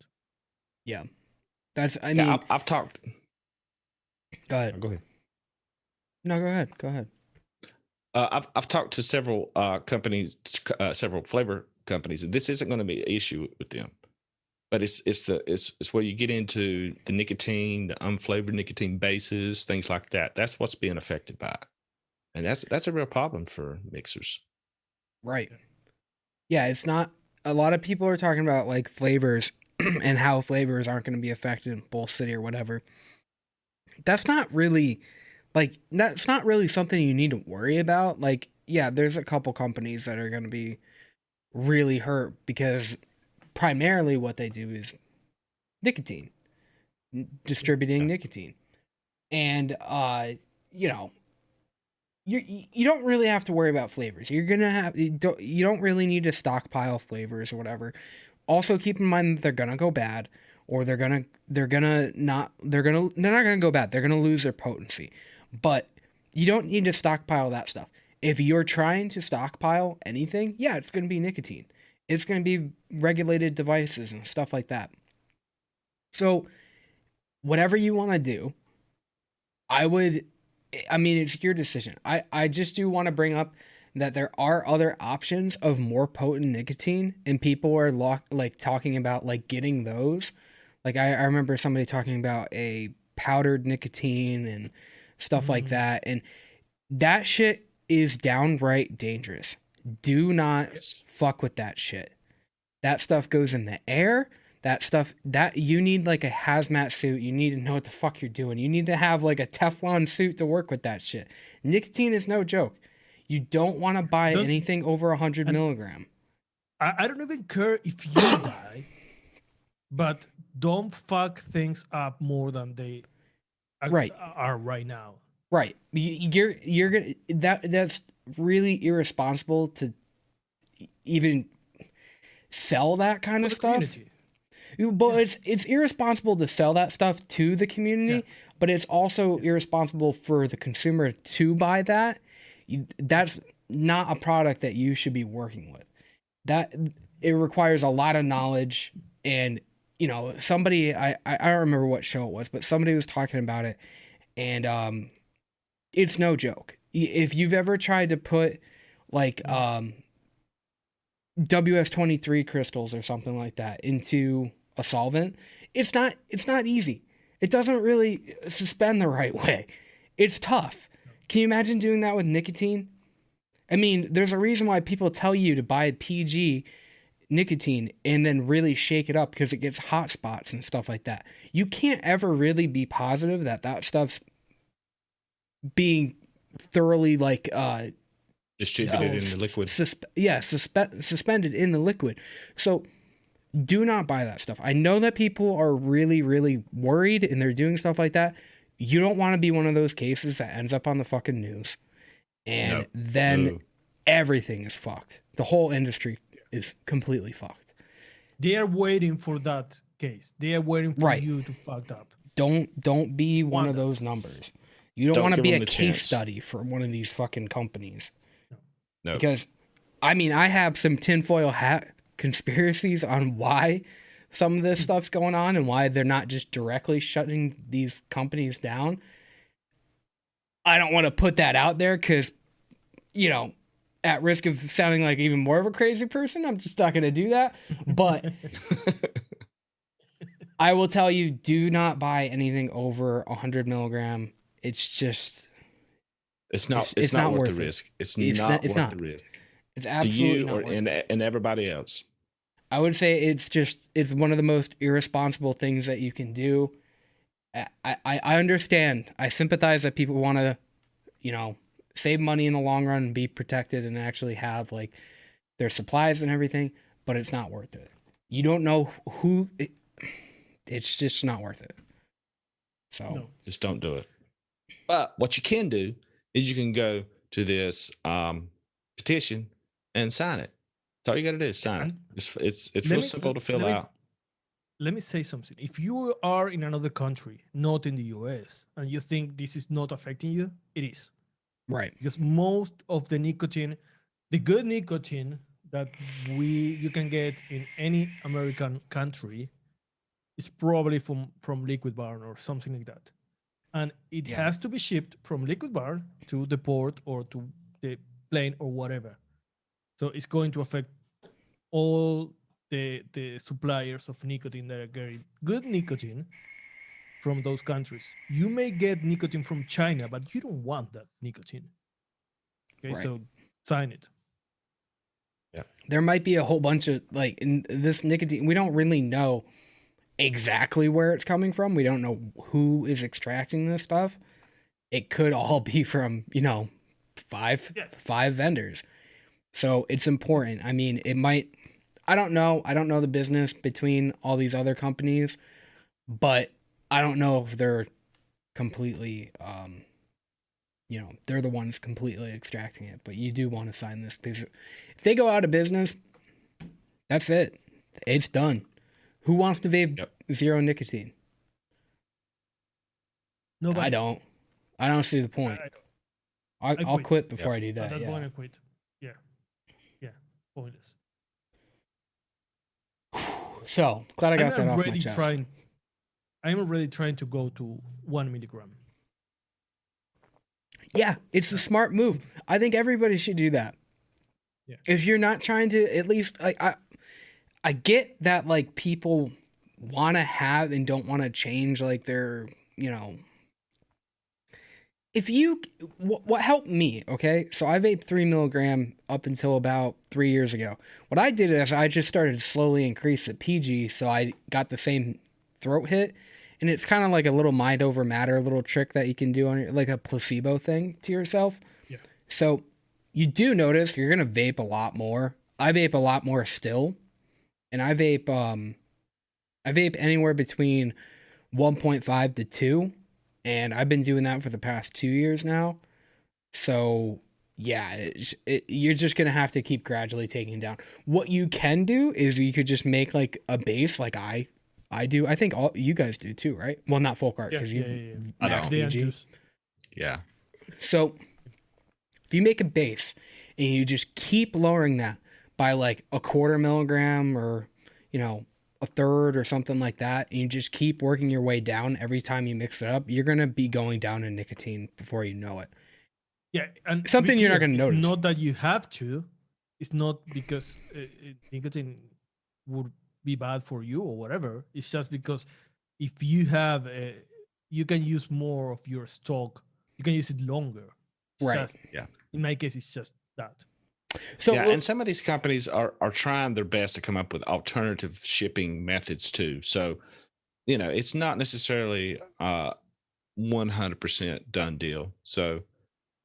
Yeah, I Yeah, mean, I've talked. go ahead. Go ahead. No, go ahead. I've talked to several companies, several flavor companies, and this isn't going to be an issue with them. But it's where you get into the nicotine, the unflavored nicotine bases, things like that. That's what's being affected by it, and that's a real problem for mixers. Right. Yeah, it's not. A lot of people are talking about like flavors and how flavors aren't going to be affected in Bull City or whatever. That's not really something you need to worry about. Like, yeah, there's a couple companies that are going to be really hurt because primarily what they do is nicotine, distributing nicotine. And, you know, you don't really have to worry about flavors. You don't really need to stockpile flavors or whatever. Also keep in mind that they're going to go bad, or they're not going to go bad. They're going to lose their potency. But you don't need to stockpile that stuff. If you're trying to stockpile anything, yeah, it's going to be nicotine. It's going to be regulated devices and stuff like that. So whatever you want to do, it's your decision. I just do want to bring up that there are other options of more potent nicotine, and people are talking about like getting those. Like I remember somebody talking about a powdered nicotine and stuff like that, and that shit is downright dangerous. Do not fuck with that shit. That stuff goes in the air. That you need like a hazmat suit. You need to know what the fuck you're doing. You need to have like a Teflon suit to work with that shit. Nicotine is no joke. You don't want to buy anything over 100 milligram. I don't even care if you die, but don't fuck things up more than they are right now. Right. You're gonna that's really irresponsible to even sell that kind of stuff. Community. But it's irresponsible to sell that stuff to the community, but it's also irresponsible for the consumer to buy that. That's not a product that you should be working with. That it requires a lot of knowledge, and you know, somebody I don't remember what show it was, but somebody was talking about it, and it's no joke. If you've ever tried to put like WS-23 crystals or something like that into a solvent, it's not easy. It doesn't really suspend the right way. It's tough. Can you imagine doing that with nicotine? I mean, there's a reason why people tell you to buy PG nicotine and then really shake it up, because it gets hot spots and stuff like that. You can't ever really be positive that stuff's being thoroughly like distributed in the liquid. Suspended in the liquid. So do not buy that stuff. I know that people are really, really worried and they're doing stuff like that. You don't want to be one of those cases that ends up on the fucking news. And then everything is fucked. The whole industry is completely fucked. They are waiting for that case. They are waiting for you to fuck up. Don't be one of those numbers. You don't want to be a case study for one of these fucking companies. No. Because, I mean, I have some tinfoil hat conspiracies on why some of this stuff's going on and why they're not just directly shutting these companies down. I don't want to put that out there because, you know, at risk of sounding like even more of a crazy person, I'm just not going to do that. But I will tell you, do not buy anything over 100 milligram. It's just... It's not worth the risk. It's not worth the risk. It's To absolutely you not or worth it. and everybody else. I would say it's one of the most irresponsible things that you can do. I understand. I sympathize that people want to, you know, save money in the long run and be protected and actually have like their supplies and everything, but it's not worth it. You don't know it's just not worth it. So No. Just don't do it. But what you can do is you can go to this petition and sign it. That's all you got to do is sign it. It's real simple to fill out. Let me say something. If you are in another country, not in the US, and you think this is not affecting you, it is. right. Because most of the nicotine, the good nicotine that you can get in any American country is probably from Liquid Barn or something like that. And it Yeah. has to be shipped from Liquid Barn to the port or to the plane or whatever. So it's going to affect all the suppliers of nicotine that are getting good nicotine from those countries. You may get nicotine from China, but you don't want that nicotine. Okay, Right. so sign it. There might be a whole bunch of like in this nicotine. We don't really know exactly where it's coming from. We don't know who is extracting this stuff. It could all be from, you know, five vendors. So it's important. I mean, it might, I don't know the business between all these other companies, but I don't know if they're completely, you know, they're the ones completely extracting it, but you do want to sign this because if they go out of business, that's it. It's done. Who wants to vape zero nicotine? Nobody. I don't see the point. I'll quit before I do At that. that Yeah. point, I quit. Yeah, pointless. So glad I got that off my already chest. I'm already trying to go to 1 milligram. Yeah, it's a smart move. I think everybody should do that. Yeah. If you're not trying to, at least like I get that like people want to have and don't want to change like their, you know. If you, what helped me, okay? So I vaped 3 milligram up until about 3 years ago. What I did is I just started to slowly increase the PG, so I got the same throat hit. And it's kind of like a little mind over matter little trick that you can do on your, like a placebo thing to yourself. Yeah. So you do notice you're gonna vape a lot more. I vape a lot more still, and I vape anywhere between 1.5 to 2, and I've been doing that for the past 2 years now. So yeah, you're just gonna have to keep gradually taking it down. What you can do is you could just make like a base, like I do. I think all you guys do too, right? Well, not Folk Art because you max They PG. juice. Yeah. So if you make a base and you just keep lowering that by like a 1/4 milligram or, you know, a third or something like that, and you just keep working your way down every time you mix it up, you're going to be going down in nicotine before you know it. Yeah, and Something you're not gonna notice. It's not that you have to. It's not because nicotine would be bad for you or whatever. It's just because if you have, you can use more of your stock. You can use it longer. It's Right. just- in my case, it's just that. So yeah, and some of these companies are trying their best to come up with alternative shipping methods too. So, you know, it's not necessarily 100% done deal. So,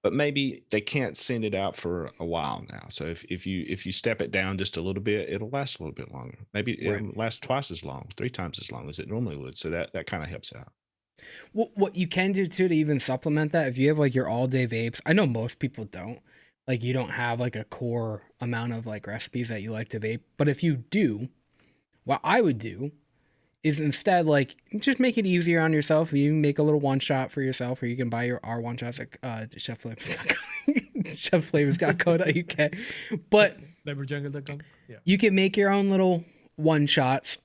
but maybe they can't send it out for a while now. So if you step it down just a little bit, it'll last a little bit longer. Maybe it'll last twice as long, 3 times as long as it normally would. So that kind of helps out. what you can do too to even supplement that, if you have like your all day vapes, I know most people don't. Like you don't have like a core amount of like recipes that you like to vape. But if you do, what I would do is instead like just make it easier on yourself. You can make a little one shot for yourself, or you can buy your R1 shots at Chef Flavors. chefflavors.co.uk. But Leverjungle.com. Yeah. you can make your own little one shots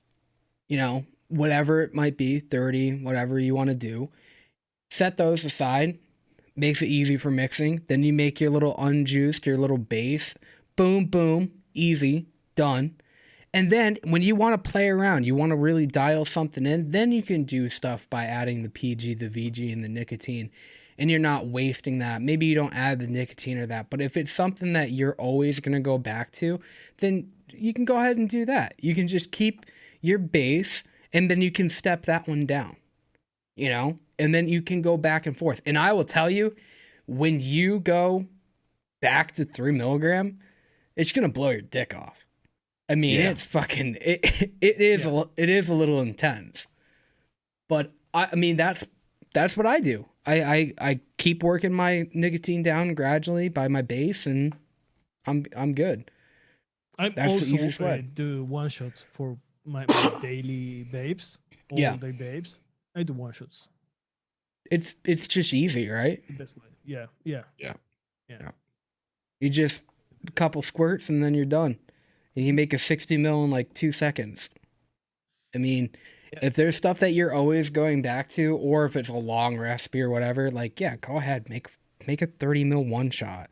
you know, whatever it might be, 30, whatever you want to do. Set those aside. Makes it easy for mixing. Then you make your little unjuiced, your little base. Boom, boom, easy, done. And then when you want to play around, you want to really dial something in, then you can do stuff by adding the PG, the VG, and the nicotine. And you're not wasting that. Maybe you don't add the nicotine or that. But if it's something that you're always going to go back to, then you can go ahead and do that. You can just keep your base, and then you can step that one down, you know? And then you can go back and forth. And I will tell you, when you go back to 3 milligram, it's going to blow your dick off. I mean, it's fucking, it is a little intense, but I mean, that's what I do. I keep working my nicotine down gradually by my base, and I'm good. I'm That's also the easiest way. do one shots for my daily vapes, all Yeah. day vapes. I do one shots. It's just easy, right? Best way. Yeah. You just a couple squirts and then you're done. And you make a 60 mil in like 2 seconds. I mean, if there's stuff that you're always going back to, or if it's a long recipe or whatever, like, yeah, go ahead, make a 30 mil one shot.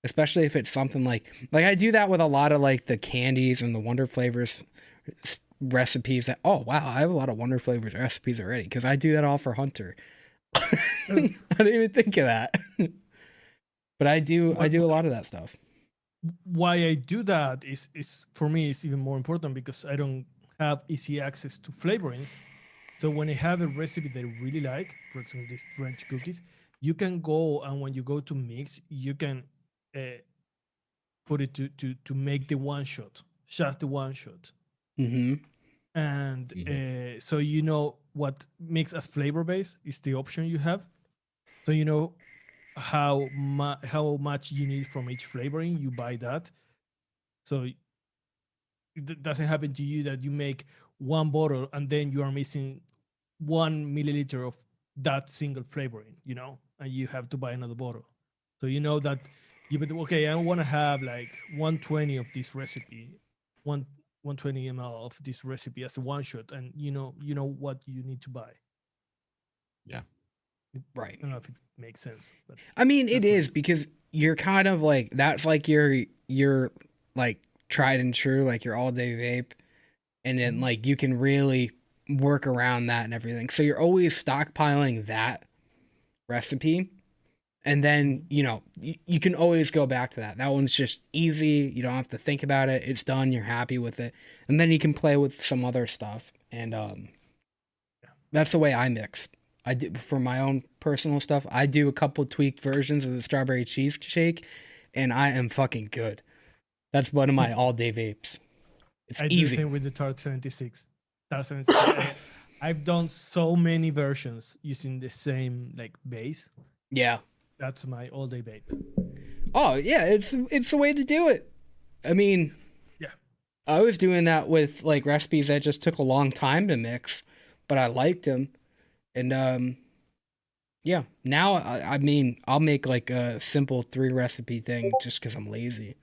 Especially if it's something like I do that with a lot of like the candies and the Wonder Flavors recipes that, oh wow, I have a lot of Wonder Flavors recipes already because I do that all for Hunter. I didn't even think of that. But I do a lot of that stuff. Why I do that is for me it's even more important because I don't have easy access to flavorings. So when I have a recipe that I really like, for example, these Drenched Cookies, you can go, and when you go to mix, you can put it to make the one shot, just the one shot. Mm-hmm. And so you know what makes as flavor base is the option you have. So you know how much you need from each flavoring, you buy that. So it doesn't happen to you that you make one bottle and then you are missing 1 milliliter of that single flavoring, you know, and you have to buy another bottle. So you know that okay, I want to have like 120 of this recipe, 120 ml of this recipe as a one shot, and you know what you need to buy. Yeah. Right. I don't know if it makes sense, but I mean, it is because you're kind of like, that's like your like tried and true, like your all day vape. And then like you can really work around that and everything. So you're always stockpiling that recipe. And then, you know, you can always go back to that. That one's just easy. You don't have to think about it. It's done. You're happy with it. And then you can play with some other stuff. And that's the way I mix. I do for my own personal stuff. I do a couple tweaked versions of the strawberry cheesecake, and I am fucking good. That's one of my all-day vapes. It's I do easy. the same with the Tart 76. Tart 76. I've done so many versions using the same like base. Yeah. That's my all-day vape. Oh yeah, it's the way to do it. I mean, yeah, I was doing that with like recipes that just took a long time to mix, but I liked them. And yeah, now I mean, I'll make like a simple 3 recipe thing just because I'm lazy.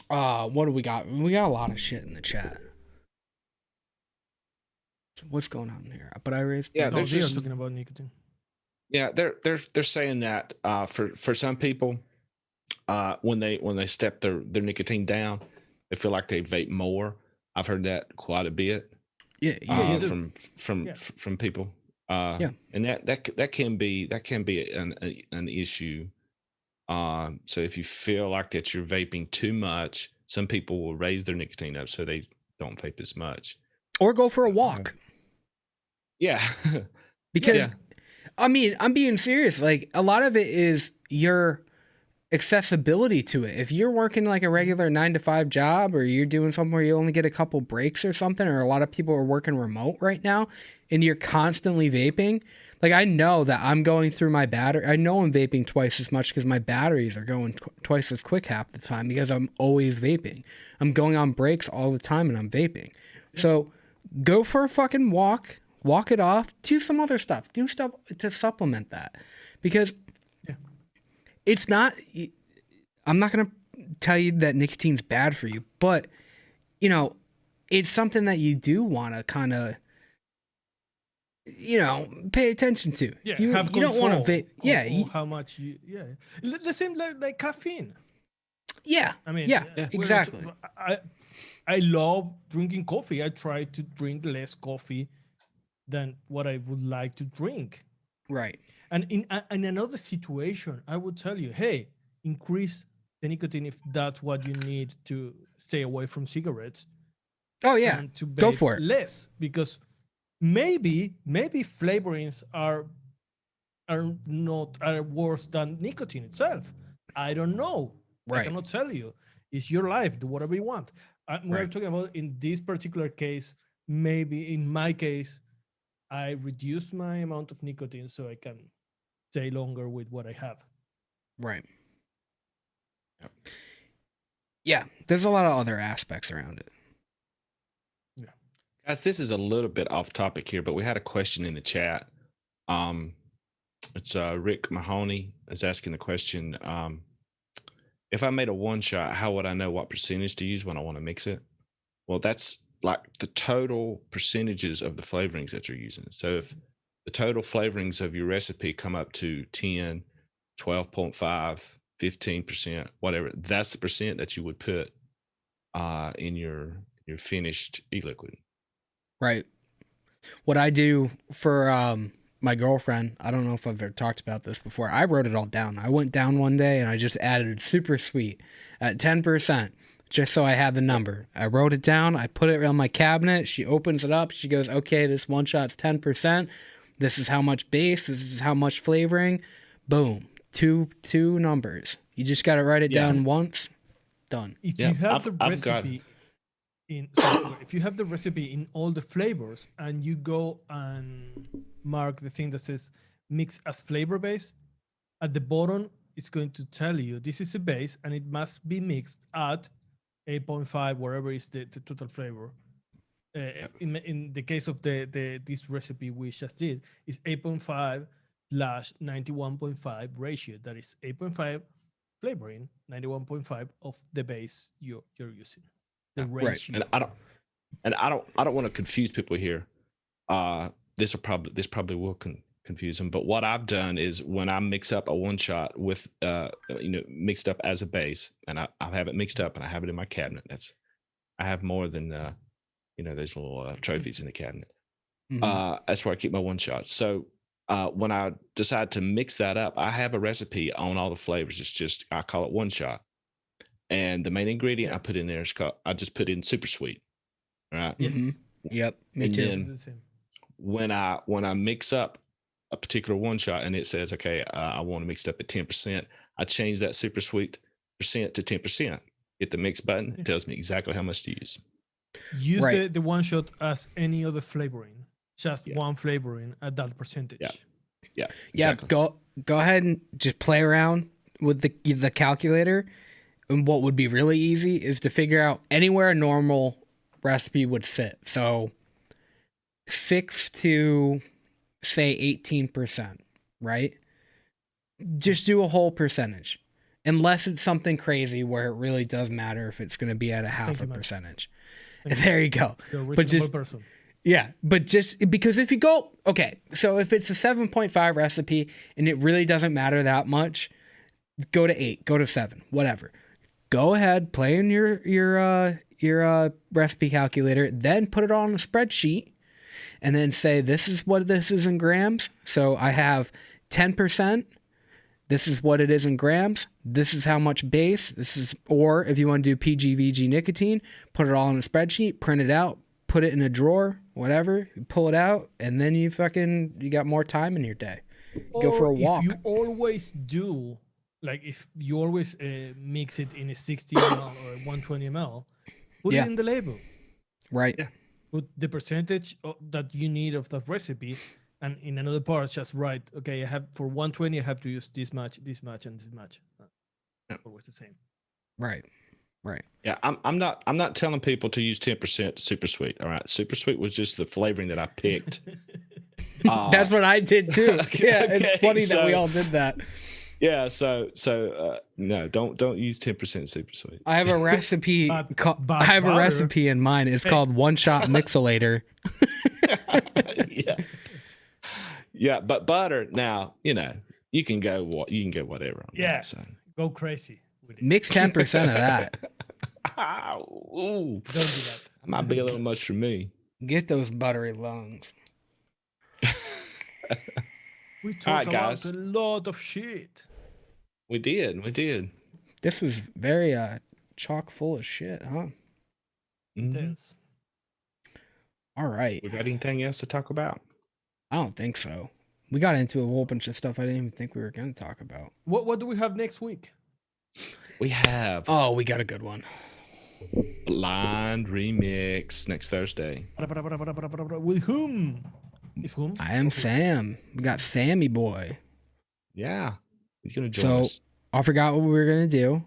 What do we got? We got a lot of shit in the chat. So what's going on here? But I raised. Yeah, they're just talking about nicotine. Yeah, they're saying that for some people, when they step their nicotine down, they feel like they vape more. I've heard that quite a bit. Yeah, from people. Yeah, and that can be an issue. So if you feel like that you're vaping too much, some people will raise their nicotine up so they don't vape as much, or go for a walk. Yeah, because I mean, I'm being serious. Like a lot of it is your accessibility to it. If you're working like a regular 9-to-5 job, or you're doing something where you only get a couple breaks or something, or a lot of people are working remote right now and you're constantly vaping, like I know that I'm going through my battery. I know I'm vaping twice as much because my batteries are going twice as quick half the time because I'm always vaping. I'm going on breaks all the time and I'm vaping. So go for a fucking walk it off, do some other stuff, do stuff to supplement that, because it's not, I'm not going to tell you that nicotine's bad for you, but you know, it's something that you do want to kind of, you know, pay attention to. Yeah, you have don't want to vape. Yeah, on how much you. Yeah, the same like caffeine. yeah. I mean, yeah, we're exactly. I love drinking coffee. I try to drink less coffee than what I would like to drink. Right. And in another situation, I would tell you, hey, increase the nicotine if that's what you need to stay away from cigarettes. Oh yeah, And to go vape for it. less, because maybe flavorings are worse than nicotine itself. I don't know. I Right. cannot tell you. It's your life. Do whatever you want. We're Right. talking about in this particular case. Maybe in my case, I reduce my amount of nicotine so I can stay longer with what I have. Right. Yep. Yeah, there's a lot of other aspects around it. Guys, this is a little bit off topic here, but we had a question in the chat. It's Rick Mahoney is asking the question. If I made a one shot, how would I know what percentage to use when I want to mix it? Well, that's like the total percentages of the flavorings that you're using. So if the total flavorings of your recipe come up to 10, 12.5, 15%, whatever, that's the percent that you would put in your finished e-liquid. Right. What I do for my girlfriend, I don't know if I've ever talked about this before. I wrote it all down. I went down one day and I just added super sweet at 10%, just so I had the number. I wrote it down. I put it on my cabinet. She opens it up. She goes, okay, this one shot's 10%. This is how much base. This is how much flavoring. Boom. Two numbers. You just got to write it down once. Done. If you have the recipe if you have the recipe in all the flavors and you go and mark the thing that says mix as flavor base, at the bottom it's going to tell you this is a base and it must be mixed at 8.5, wherever is the total flavor. In the case of this recipe we just did, is 8.5 / 91.5 ratio. That is 8.5 flavoring, 91.5 of the base you're using. The ratio. Right. And I don't want to confuse people here. This probably will confuse them. But what I've done is when I mix up a one shot with mixed up as a base, and I have it mixed up and I have it in my cabinet. I have more than those little trophies in the cabinet. Mm-hmm. That's where I keep my one shots. So when I decide to mix that up, I have a recipe on all the flavors. It's just, I call it one shot. And the main ingredient I put in there is I just put in super sweet. Right. Yes. Mm-hmm. Yep. Me and too. Then when I mix up a particular one shot and it says, okay, I want to mix it up at 10%, I change that super sweet percent to 10%. Hit the mix button. It tells me exactly how much to use. Use the one shot as any other flavoring. Just one flavoring at that percentage. Yeah. Exactly. Go ahead and just play around with the calculator. And what would be really easy is to figure out anywhere a normal recipe would sit. So 6 to say 18%, right? Just do a whole percentage. Unless it's something crazy where it really does matter if it's going to be at a half a percentage. There you go. You're a reasonable person. Yeah, but just because if you go, okay, so if it's a 7.5 recipe and it really doesn't matter that much, go to 8, go to 7, whatever. Go ahead, play in your recipe calculator, then put it on a spreadsheet, and then say this is what this is in grams. So I have 10%. This is what it is in grams. This is how much base. Or if you want to do PGVG nicotine, put it all in a spreadsheet, print it out, put it in a drawer, whatever. You pull it out, and then you got more time in your day. Go for a walk. If you always do. Like if you always mix it in a 60 ml or 120 ml, put it in the label. Right. Yeah. Put the percentage that you need of that recipe, and in another part, just write, okay, I have for 120, I have to use this much, and this much. Always the same. Right. Yeah, I'm not telling people to use 10% super sweet. All right, super sweet was just the flavoring that I picked. That's what I did too. Yeah, it's funny that we all did that. Yeah, so no, don't use 10% super sweet. I have a recipe. But I have a butter- recipe in mind. It's called One Shot Mixolator. Yeah. Yeah, but butter now, you can go whatever on Yeah. that, so. Go crazy with it. Mix 10% of that. Ooh, Don't do that. that might be a little much for me. Get those buttery lungs. We All talk right, about guys. a lot of shit. We did. This was very chock full of shit, huh? Mhm. Intense. All right. We got anything else to talk about? I don't think so. We got into a whole bunch of stuff I didn't even think we were going to talk about. What do we have next week? We have Oh, we got a good one. Blind Remix next Thursday. With whom? Is whom? I am Sam. We got Sammy boy. Yeah, he's gonna join So us. I forgot what we were going to do.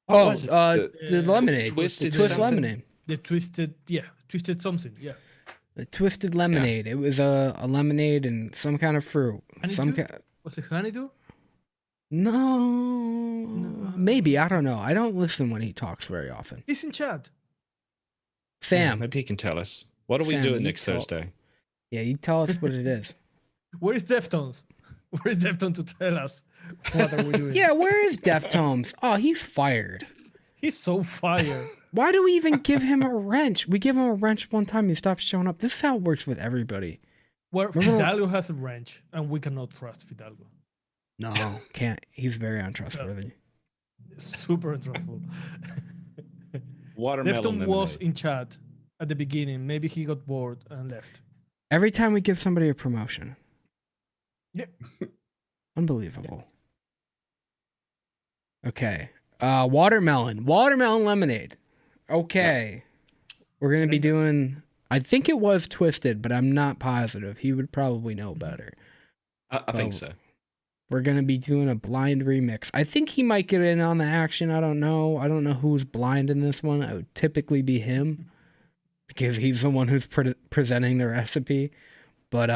What was it? The lemonade. Twisted the twist something? lemonade. The twisted something. Yeah. The twisted lemonade. It was a lemonade and some kind of fruit. Honeydew? Was it honeydew? No, maybe, I don't know. I don't listen when he talks very often. He's in chat. Sam, Maybe he can tell us. What are we Sam, doing you next tell- Thursday? yeah, you tell us what it is. Where is Deftones? Where is Deftones to tell us what are we doing? Yeah, where is Deftones? Oh, he's fired. He's so fire. Why do we even give him a wrench? We give him a wrench one time, he stops showing up. This is how it works with everybody. Where Remember- Fidalgo has a wrench, and we cannot trust Fidalgo. No, can't. He's very untrustworthy. Super untrustful. Watermelon Defton was lemonade. in chat at the beginning. Maybe he got bored and left. Every time we give somebody a promotion. Yeah. Unbelievable. Okay. Watermelon lemonade. Okay. We're going to be doing, I think it was Twisted, but I'm not positive. He would probably know better. I think so. We're going to be doing a blind remix. I think he might get in on the action. I don't know. I don't know who's blind in this one. It would typically be him because he's the one who's presenting the recipe. But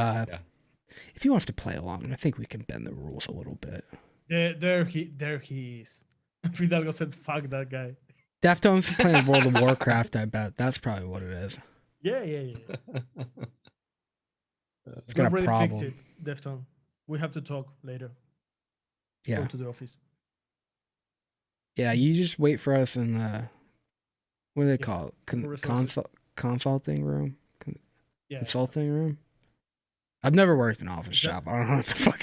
if he wants to play along, I think we can bend the rules a little bit. There he is. Fidalgo said, "Fuck that guy." Deftones playing World of Warcraft, I bet. That's probably what it is. Yeah. It's got a Fix problem. it, Defton. We have to talk later. Yeah. Go to the office. Yeah, you just wait for us in the, what do they call it? resources. Consulting room? Yeah. Consulting room? I've never worked in an office shop. I don't know what the fuck.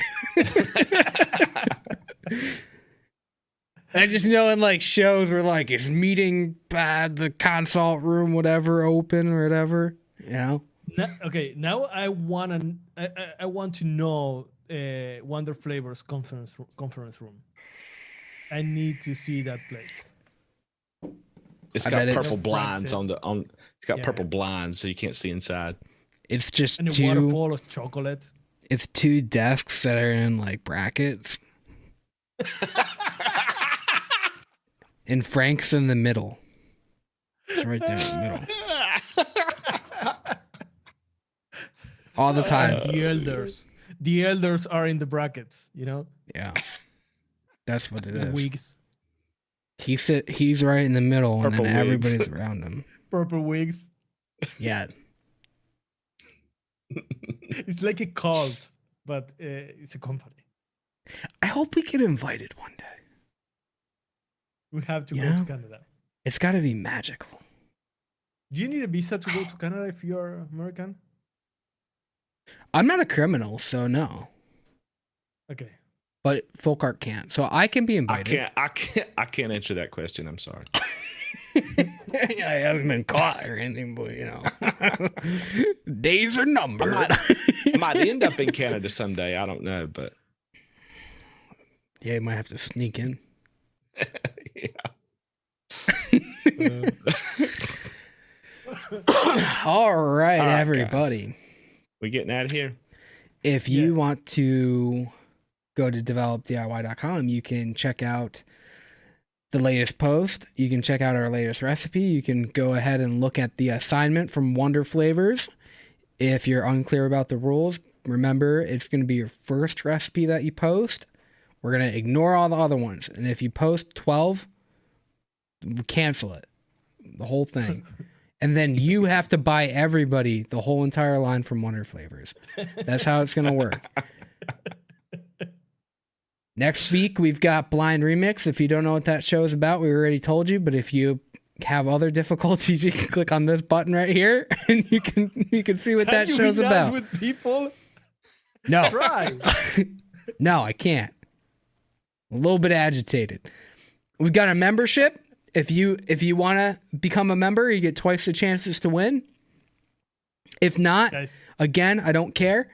I just know in like shows where like is meeting bad, the consult room, whatever, open or whatever, you know? Okay, now I want to know Wonder Flavors conference room. I need to see that place. It's I got bet it's- purple blinds it. on. It's got Yeah. purple blinds, so you can't see inside. It's just And a two, waterfall of chocolate. it's two desks that are in like brackets. And Frank's in the middle. It's right there in the middle. All the time. And the elders are in the brackets. You know, Yeah. That's what it the is. wigs, He's right in the middle and Purple then wigs. everybody's around him. purple wigs. Yeah. It's like a cult, but it's a company. I hope we get invited one day. We have to You go know? to Canada. It's got to be magical. Do you need a visa to go to Canada if you're American? I'm not a criminal, so no. Okay. But folk art can't. So I can be invited. I can't answer that question. I'm sorry. I haven't been caught or anything, but you know. Days are numbered. I might end up in Canada someday. I don't know, but Yeah, you might have to sneak in. yeah. All right, All right, everybody. We getting out of here? If you want to go to developdiy.com, you can check out the latest post. You can check out our latest recipe. You can go ahead and look at the assignment from Wonder Flavors. If you're unclear about the rules, remember it's going to be your first recipe that you post, We're going to ignore all the other ones. And if you post 12, cancel it. The whole thing. And then you have to buy everybody the whole entire line from Wonder Flavors. That's how it's going to work. Next week, we've got Blind Remix. If you don't know what that show is about, we already told you. But if you have other difficulties, you can click on this button right here, and you can see what that show's about. With people? No, Try. no, I can't. A little bit agitated. We've got a membership. If you want to become a member, you get twice the chances to win. If not, Guys, again, I don't care.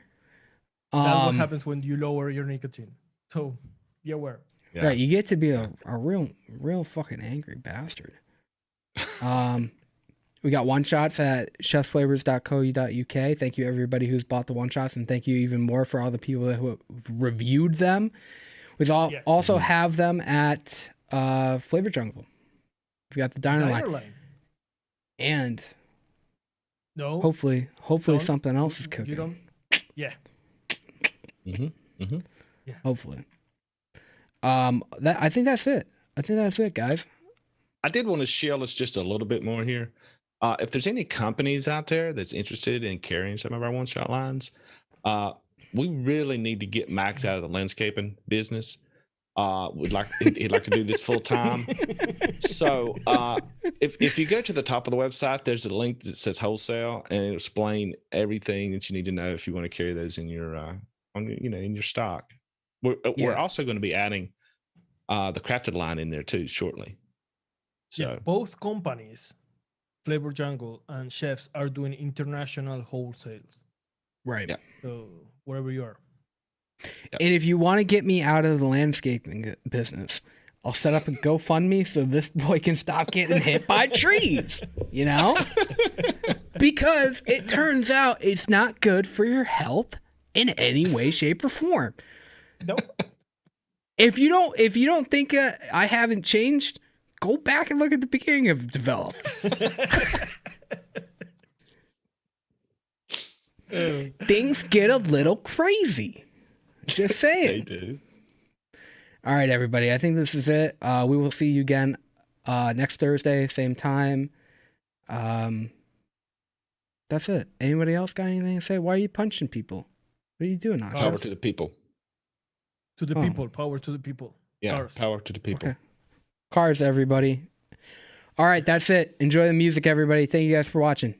that's what happens when you lower your nicotine. So be aware. Yeah. Right, you get to be a real fucking angry bastard. We got one shots at chefsflavors.co.uk. Thank you everybody who's bought the one shots, and thank you even more for all the people who have reviewed them. We also have them at Flavor Jungle. We got the diner line. And no, hopefully something else is cooking. You don't. Yeah. Yeah. Hopefully. I think that's it. Guys. I did want to shield us just a little bit more here. If there's any companies out there that's interested in carrying some of our one-shot lines, we really need to get Max out of the landscaping business. He'd like to do this full time. So if you go to the top of the website, there's a link that says Wholesale, and it'll explain everything that you need to know if you want to carry those in your in your stock. We're also going to be adding the crafted line in there too shortly. So yeah, both companies, Flavor Jungle and Chefs, are doing international wholesales. Right. Yeah. So wherever you are. Yep. And if you want to get me out of the landscaping business, I'll set up a GoFundMe so this boy can stop getting hit by trees, because it turns out it's not good for your health in any way, shape, or form. Nope. If you don't think I haven't changed, go back and look at the beginning of Develop. Things get a little crazy. Just saying. they do. All right, everybody. I think this is it. We will see you again next Thursday, same time. That's it. Anybody else got anything to say? Why are you punching people? What are you doing, Asha? Power to the people. To the people. Power to the people. Yeah, Cars. power to the people. Okay. Cars, everybody. All right, that's it. Enjoy the music, everybody. Thank you guys for watching.